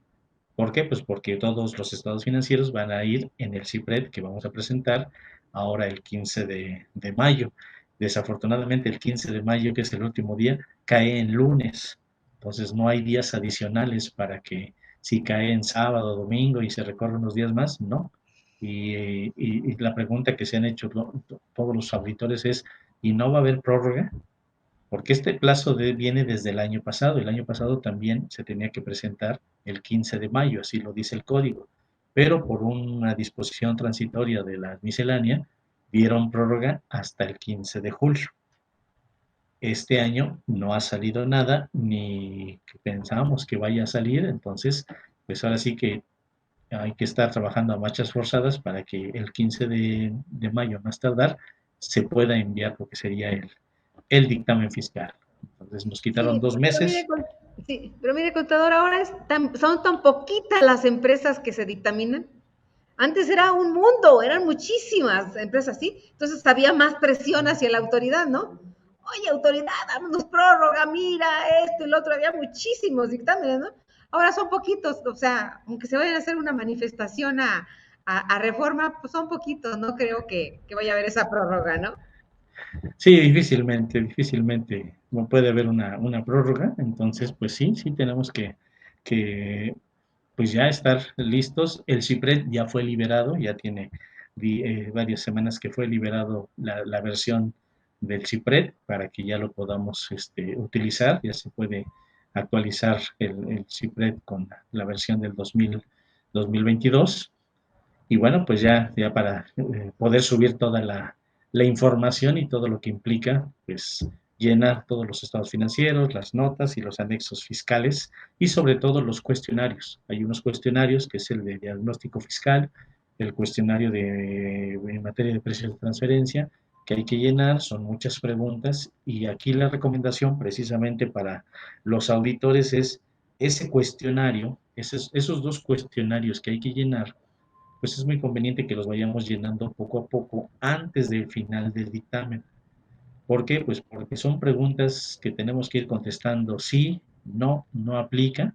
¿Por qué? Pues porque todos los estados financieros van a ir en el CIPRED que vamos a presentar ahora el 15 de mayo. Desafortunadamente el 15 de mayo, que es el último día, cae en lunes. Entonces no hay días adicionales para que si cae en sábado, domingo y se recorre unos días más, no. Y la pregunta que se han hecho todos los auditores es, ¿y no va a haber prórroga? Porque este plazo viene desde el año pasado. El año pasado también se tenía que presentar el 15 de mayo, así lo dice el código. Pero por una disposición transitoria de la miscelánea, dieron prórroga hasta el 15 de julio. Este año no ha salido nada, ni que pensábamos que vaya a salir, entonces, pues ahora sí que hay que estar trabajando a marchas forzadas para que el 15 de mayo, más tardar, se pueda enviar lo que sería el dictamen fiscal. Entonces nos quitaron Sí, 2 meses. sí, pero mire, contador, ahora son tan poquitas las empresas que se dictaminan. Antes era un mundo, eran muchísimas empresas, ¿sí? Entonces había más presión hacia la autoridad, ¿no? Oye, autoridad, dámonos prórroga, mira esto y lo otro, había muchísimos dictámenes, ¿no? Ahora son poquitos, o sea, aunque se vayan a hacer una manifestación a reforma, pues son poquitos, no creo que vaya a haber esa prórroga, ¿no? Sí, difícilmente puede haber una prórroga. Entonces, pues sí, sí tenemos que pues ya estar listos. El CIPRED ya fue liberado, ya tiene varias semanas que fue liberado la versión del CIPRED para que ya lo podamos utilizar. Ya se puede actualizar el CIPRED con la versión del 2022. Y bueno, pues ya para poder subir toda la información y todo lo que implica, pues llenar todos los estados financieros, las notas y los anexos fiscales y sobre todo los cuestionarios. Hay unos cuestionarios que es el de diagnóstico fiscal, el cuestionario en materia de precios de transferencia que hay que llenar, son muchas preguntas y aquí la recomendación precisamente para los auditores es ese cuestionario, esos dos cuestionarios que hay que llenar, pues es muy conveniente que los vayamos llenando poco a poco antes del final del dictamen. ¿Por qué? Pues porque son preguntas que tenemos que ir contestando sí, no, no aplica.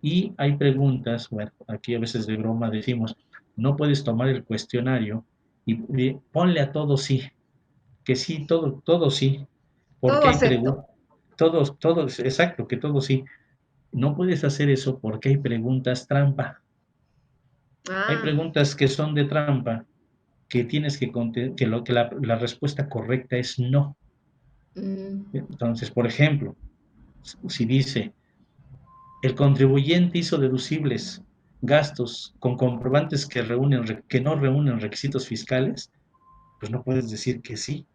Y hay preguntas, bueno, aquí a veces de broma decimos, no puedes tomar el cuestionario y ponle a todo sí, que sí, todo sí, Todo porque hay acepto. preguntas, todos, exacto, que todo sí. No puedes hacer eso porque hay preguntas trampa. Hay Ah, preguntas que son de trampa que tienes que la respuesta correcta es no. mm, Entonces, por ejemplo, si dice, el contribuyente hizo deducibles gastos con comprobantes que no reúnen requisitos fiscales, pues no puedes decir que sí,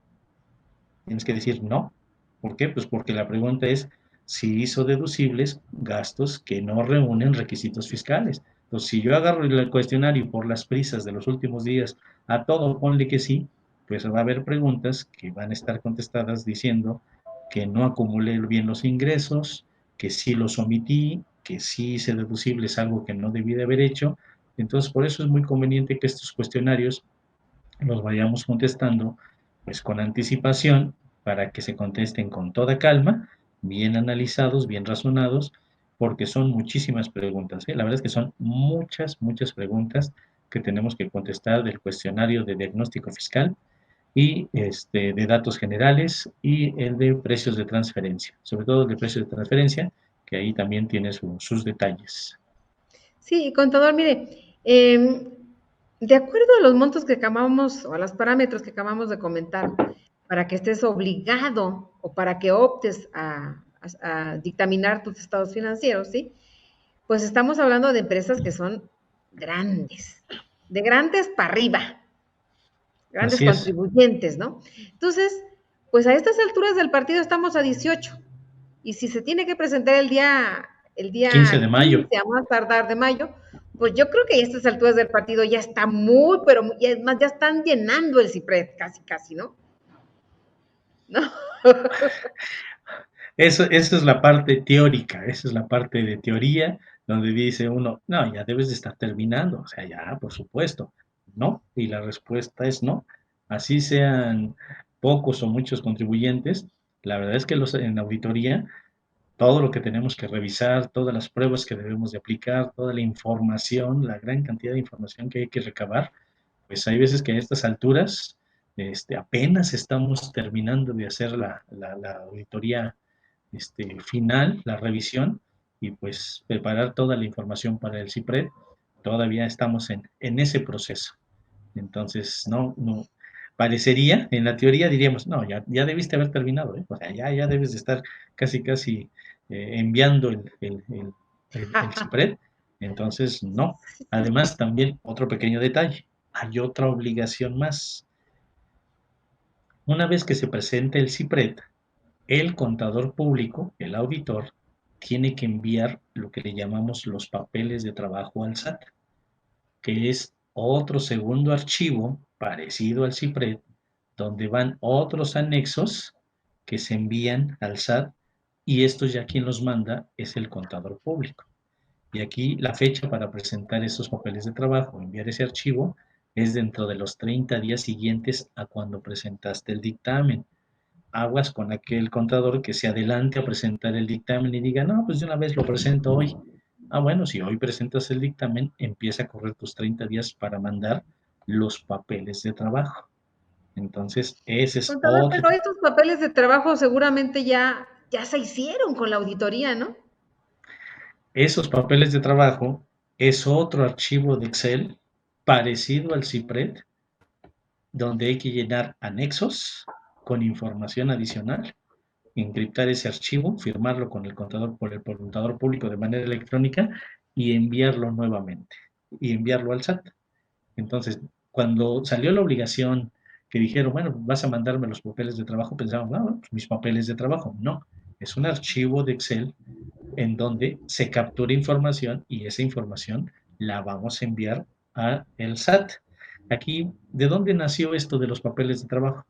tienes que decir no. ¿Por qué? Pues porque la pregunta es si hizo deducibles gastos que no reúnen requisitos fiscales. Entonces, si yo agarro el cuestionario por las prisas de los últimos días, a todo ponle que sí, pues va a haber preguntas que van a estar contestadas diciendo que no acumulé bien los ingresos, que sí los omití, que sí hice deducibles algo que no debí de haber hecho. Entonces, por eso es muy conveniente que estos cuestionarios los vayamos contestando pues con anticipación para que se contesten con toda calma, bien analizados, bien razonados, porque son muchísimas preguntas, ¿eh? La verdad es que son muchas, muchas preguntas que tenemos que contestar del cuestionario de diagnóstico fiscal y de datos generales y el de precios de transferencia, sobre todo el de precios de transferencia, que ahí también tiene sus detalles. Sí, contador, mire, de acuerdo a los montos que acabamos, o a los parámetros que acabamos de comentar, para que estés obligado o para que optes a dictaminar tus estados financieros, ¿sí? Pues estamos hablando de empresas que son grandes, de grandes para arriba, grandes Así es, contribuyentes, ¿no? Entonces, pues a estas alturas del partido estamos a 18. Y si se tiene que presentar el 15 de día mayo. 15 a más tardar de mayo, pues yo creo que a estas alturas del partido ya está muy, pero y es más, ya están llenando el CIPRED, casi, casi, ¿no? ¿No? Eso es la parte teórica, esa es la parte de teoría donde dice uno, no, ya debes de estar terminando, o sea, ya, por supuesto, no, y la respuesta es no. Así sean pocos o muchos contribuyentes, la verdad es que en auditoría, todo lo que tenemos que revisar, todas las pruebas que debemos de aplicar, toda la información, la gran cantidad de información que hay que recabar, pues hay veces que a estas alturas apenas estamos terminando de hacer la auditoría final, la revisión, y pues preparar toda la información para el CIPRED. Todavía estamos en ese proceso. Entonces, no, parecería, en la teoría diríamos, no, ya debiste haber terminado, ¿eh? O sea, ya debes de estar casi enviando el CIPRED. Entonces, no. Además, también otro pequeño detalle, hay otra obligación más. Una vez que se presente el CIPRED, el contador público, el auditor, tiene que enviar lo que le llamamos los papeles de trabajo al SAT, que es otro segundo archivo parecido al CIPRED, donde van otros anexos que se envían al SAT y estos ya quien los manda es el contador público. Y aquí la fecha para presentar esos papeles de trabajo, enviar ese archivo, es dentro de los 30 días siguientes a cuando presentaste el dictamen. Aguas con aquel contador que se adelante a presentar el dictamen y diga, no, pues de una vez lo presento hoy. Ah, bueno, si hoy presentas el dictamen, empieza a correr tus 30 días para mandar los papeles de trabajo. Entonces, ese es Contador, otro. pero estos papeles de trabajo seguramente ya se hicieron con la auditoría, ¿no? Esos papeles de trabajo es otro archivo de Excel parecido al CIPRED, donde hay que llenar anexos con información adicional, encriptar ese archivo, firmarlo con el contador por el contador público de manera electrónica y enviarlo nuevamente y enviarlo al SAT. Entonces, cuando salió la obligación que dijeron, bueno, vas a mandarme los papeles de trabajo, pensaban, no, pues mis papeles de trabajo. No, es un archivo de Excel en donde se captura información y esa información la vamos a enviar a el SAT. Aquí, ¿de dónde nació esto de los papeles de trabajo?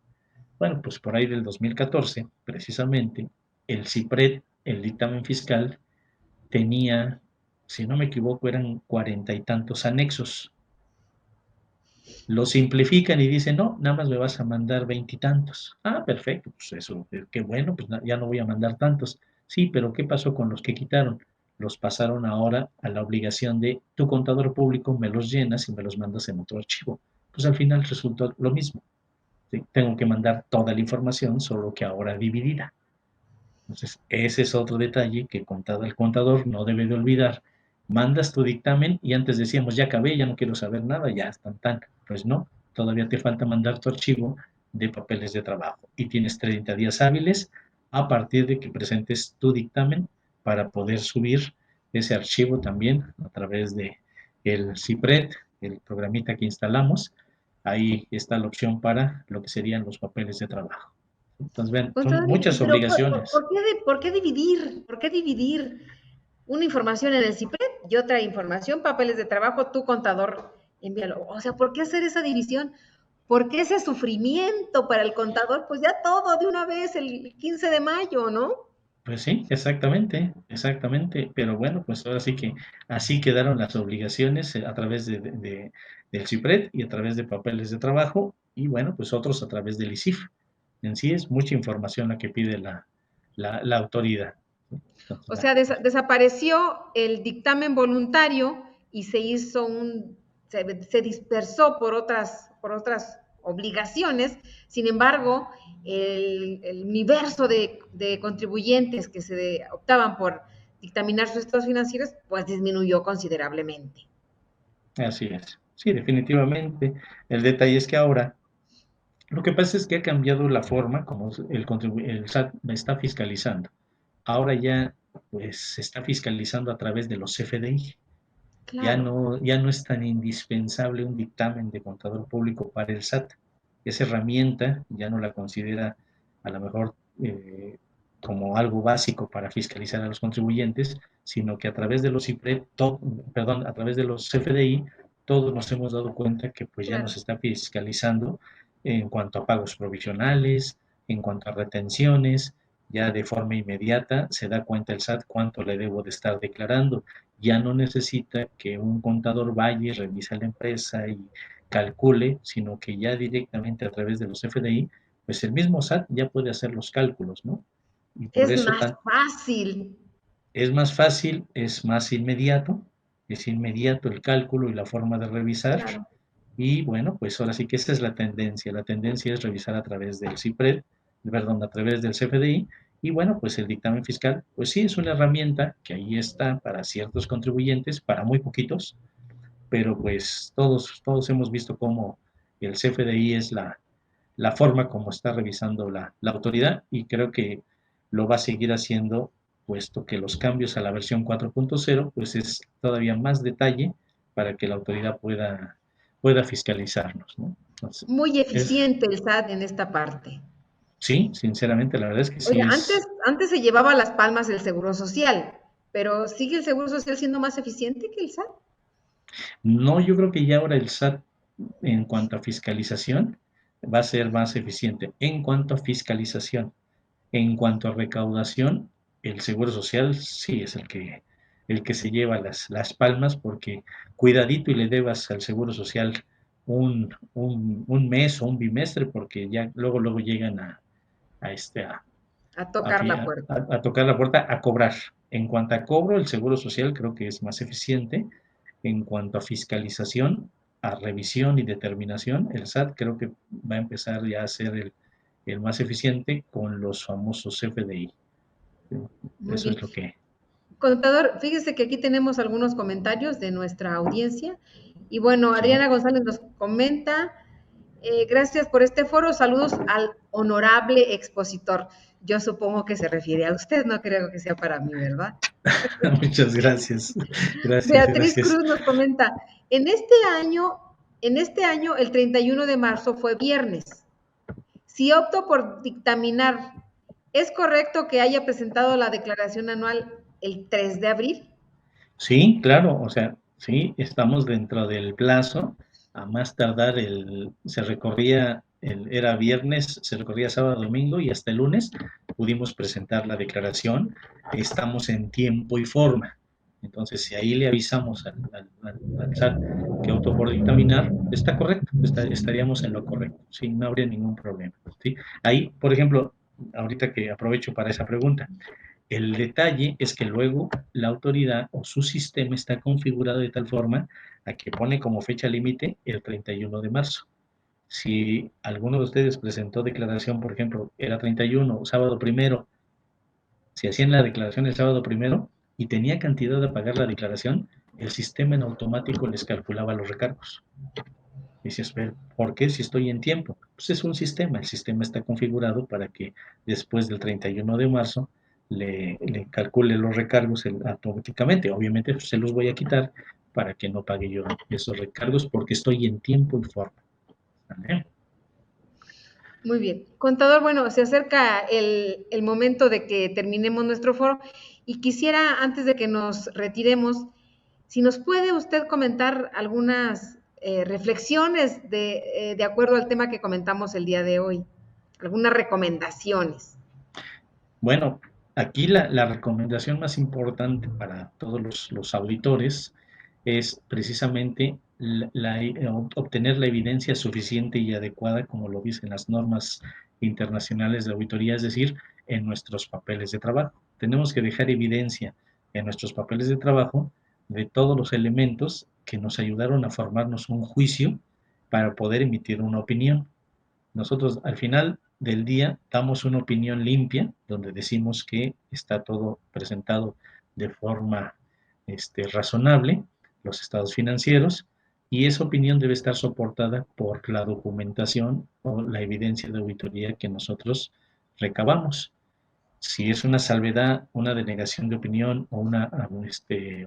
Bueno, pues por ahí del 2014, precisamente, el CIPRED, el dictamen fiscal, tenía, si no me equivoco, eran 40 y tantos anexos. Lo simplifican y dicen, no, nada más me vas a mandar 20 y tantos. Ah, perfecto, pues eso, qué bueno, pues ya no voy a mandar tantos. Sí, pero ¿qué pasó con los que quitaron? Los pasaron ahora a la obligación de tu contador público me los llenas y me los mandas en otro archivo. Pues al final resultó lo mismo. ¿Sí? Tengo que mandar toda la información, solo que ahora dividida. Entonces, ese es otro detalle que el contador no debe de olvidar. Mandas tu dictamen y antes decíamos, ya acabé, ya no quiero saber nada, ya están tan. Pues no, todavía te falta mandar tu archivo de papeles de trabajo y tienes 30 días hábiles a partir de que presentes tu dictamen para poder subir ese archivo también a través de el CIPRED, el programita que instalamos. Ahí está la opción para lo que serían los papeles de trabajo. Entonces, ven, son Contador, muchas pero obligaciones. ¿por qué dividir? ¿Por qué dividir una información en el CIPRED y otra información, papeles de trabajo, tu contador, envíalo? O sea, ¿por qué hacer esa división? ¿Por qué ese sufrimiento para el contador? Pues ya todo de una vez, el 15 de mayo, ¿no? Pues sí, exactamente, exactamente. Pero bueno, pues ahora sí que así quedaron las obligaciones a través del CIPRED y a través de papeles de trabajo y bueno, pues otros a través del ISIF. En sí es mucha información la que pide la autoridad. Entonces, O sea, desapareció el dictamen voluntario y se dispersó por otras obligaciones. Sin embargo, el universo de contribuyentes que optaban por dictaminar sus estados financieros, pues disminuyó considerablemente. así es. Sí, definitivamente. El detalle es que ahora lo que pasa es que ha cambiado la forma como el SAT está fiscalizando. Ahora ya pues se está fiscalizando a través de los CFDI. Claro. Ya no es tan indispensable un dictamen de contador público para el SAT. Esa herramienta ya no la considera a lo mejor como algo básico para fiscalizar a los contribuyentes, sino que a través de los CIPRE, perdón, a través de los CFDI, todos nos hemos dado cuenta que pues ya Claro. nos está fiscalizando en cuanto a pagos provisionales, en cuanto a retenciones, ya de forma inmediata se da cuenta el SAT cuánto le debo de estar declarando. Ya no necesita que un contador vaya y revise la empresa y calcule, sino que ya directamente a través de los FDI, pues el mismo SAT ya puede hacer los cálculos, ¿no? Y por Es eso más fácil. es más fácil, es inmediato el cálculo y la forma de revisar. Claro. Y bueno, pues ahora sí que esa es la tendencia. La tendencia es revisar a través del CIPRED, perdón, a través del CFDI. Y bueno, pues el dictamen fiscal, pues sí, es una herramienta que ahí está para ciertos contribuyentes, para muy poquitos, pero pues todos hemos visto cómo el CFDI es la forma como está revisando la autoridad y creo que lo va a seguir haciendo, puesto que los cambios a la versión 4.0, pues es todavía más detalle para que la autoridad pueda fiscalizarnos, ¿no? Entonces, Muy es, eficiente el SAT en esta parte. sí, sinceramente, la verdad es que Oye, sí es, antes se llevaba las palmas el Seguro Social, pero ¿sigue el Seguro Social siendo más eficiente que el SAT? no, yo creo que ya ahora el SAT en cuanto a fiscalización va a ser más eficiente. En cuanto a fiscalización, en cuanto a recaudación, el Seguro Social sí es el que se lleva las palmas porque cuidadito y le debas al Seguro Social un mes o un bimestre porque ya luego llegan a, este, A tocar la puerta. a tocar la puerta a cobrar. En cuanto a cobro, el Seguro Social creo que es más eficiente. En cuanto a fiscalización, a revisión y determinación, el SAT creo que va a empezar ya a ser el más eficiente con los famosos FDI. Muy Eso bien. es lo que... Contador, fíjese que aquí tenemos algunos comentarios de nuestra audiencia. Y bueno, Sí. Adriana González nos comenta, gracias por este foro, saludos al honorable expositor. Yo supongo que se refiere a usted, no creo que sea para mí, ¿verdad? Muchas gracias. Gracias, Beatriz gracias. Cruz nos comenta, en este año, en este año el 31 de marzo fue viernes. Si opto por dictaminar, ¿es correcto que haya presentado la declaración anual el 3 de abril? Sí, claro, o sea, sí, estamos dentro del plazo. A más tardar, era viernes, se recorría sábado, domingo y hasta el lunes pudimos presentar la declaración. Estamos en tiempo y forma. Entonces, si ahí le avisamos al SAT que optó por dictaminar, está correcto, estaríamos en lo correcto, sí, no habría ningún problema. ¿Sí? Ahí, por ejemplo, ahorita que aprovecho para esa pregunta, el detalle es que luego la autoridad o su sistema está configurado de tal forma a que pone como fecha límite el 31 de marzo. Si alguno de ustedes presentó declaración, por ejemplo, era 31, sábado primero, si hacían la declaración el sábado primero y tenía cantidad de pagar la declaración, el sistema en automático les calculaba los recargos. Y dices, ¿por qué si estoy en tiempo? Pues es un sistema, el sistema está configurado para que después del 31 de marzo le calcule los recargos automáticamente. Obviamente pues, se los voy a quitar para que no pague yo esos recargos porque estoy en tiempo y forma. ¿Vale? Muy bien. Contador, bueno, se acerca el momento de que terminemos nuestro foro y quisiera, antes de que nos retiremos, si nos puede usted comentar algunas reflexiones de acuerdo al tema que comentamos el día de hoy, algunas recomendaciones. Bueno, aquí la recomendación más importante para todos los auditores es precisamente obtener la evidencia suficiente y adecuada, como lo dicen las normas internacionales de auditoría, es decir, en nuestros papeles de trabajo. Tenemos que dejar evidencia en nuestros papeles de trabajo de todos los elementos que nos ayudaron a formarnos un juicio para poder emitir una opinión. Nosotros al final del día damos una opinión limpia, donde decimos que está todo presentado de forma razonable, los estados financieros, y esa opinión debe estar soportada por la documentación o la evidencia de auditoría que nosotros recabamos. Si es una salvedad, una denegación de opinión o una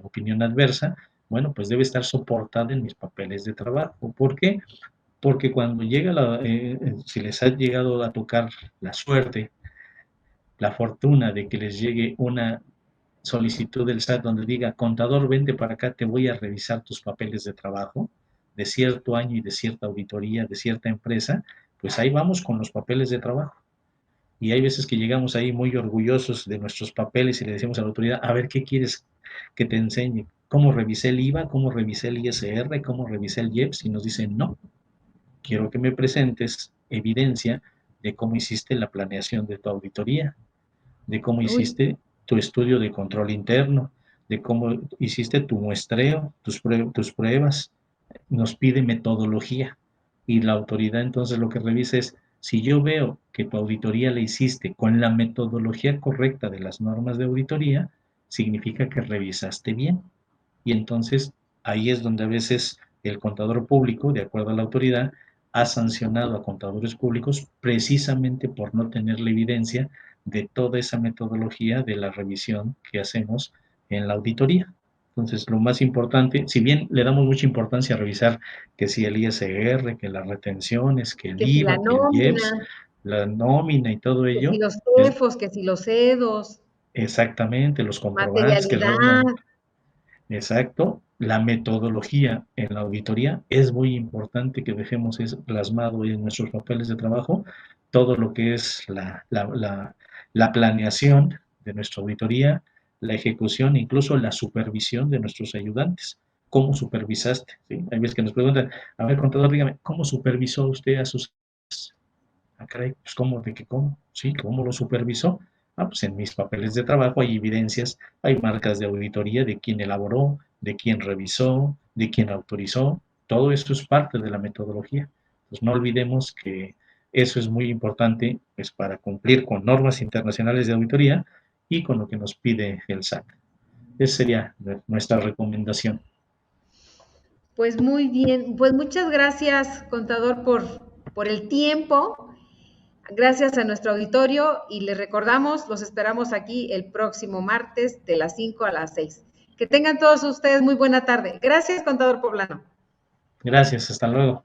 opinión adversa, bueno, pues debe estar soportada en mis papeles de trabajo. ¿Por qué? Porque cuando llega si les ha llegado a tocar la suerte, la fortuna de que les llegue una solicitud del SAT donde diga, contador, vente para acá, te voy a revisar tus papeles de trabajo de cierto año y de cierta auditoría, de cierta empresa, pues ahí vamos con los papeles de trabajo. Y hay veces que llegamos ahí muy orgullosos de nuestros papeles y le decimos a la autoridad, a ver, ¿qué quieres que te enseñe? ¿Cómo revisé el IVA? ¿Cómo revisé el ISR? ¿Cómo revisé el IEPS? Y nos dicen, no, quiero que me presentes evidencia de cómo hiciste la planeación de tu auditoría, de cómo Uy, hiciste tu estudio de control interno, de cómo hiciste tu muestreo, tus pruebas. Nos pide metodología y la autoridad entonces lo que revisa es si yo veo que tu auditoría la hiciste con la metodología correcta de las normas de auditoría, significa que revisaste bien. Y entonces ahí es donde a veces el contador público, de acuerdo a la autoridad, ha sancionado a contadores públicos precisamente por no tener la evidencia de toda esa metodología de la revisión que hacemos en la auditoría. Entonces, lo más importante, si bien le damos mucha importancia a revisar que si el ISR, que las retenciones, que el que si la IVA, que el nómina, IEPS, la nómina y todo que si ello, los es CEFOS, que si los EDOS, exactamente los comprobantes que materialidad, reúnan. Exacto. La metodología en la auditoría es muy importante que dejemos plasmado en nuestros papeles de trabajo todo lo que es la planeación de nuestra auditoría, la ejecución, incluso la supervisión de nuestros ayudantes. ¿Cómo supervisaste? ¿Sí? Hay veces que nos preguntan, a ver, contador, dígame, ¿cómo supervisó usted a sus... Ah, caray, pues ¿cómo? ¿De qué cómo? Sí, ¿cómo lo supervisó? Ah, pues en mis papeles de trabajo hay evidencias, hay marcas de auditoría de quién elaboró, de quién revisó, de quién autorizó. Todo esto es parte de la metodología. Pues no olvidemos que eso es muy importante pues, para cumplir con normas internacionales de auditoría y con lo que nos pide el SAT. Esa sería nuestra recomendación. pues muy bien. Pues muchas gracias, contador, por el tiempo. Gracias a nuestro auditorio y les recordamos, los esperamos aquí el próximo martes de las 5 a las 6. Que tengan todos ustedes muy buena tarde. Gracias, contador poblano. Gracias, hasta luego.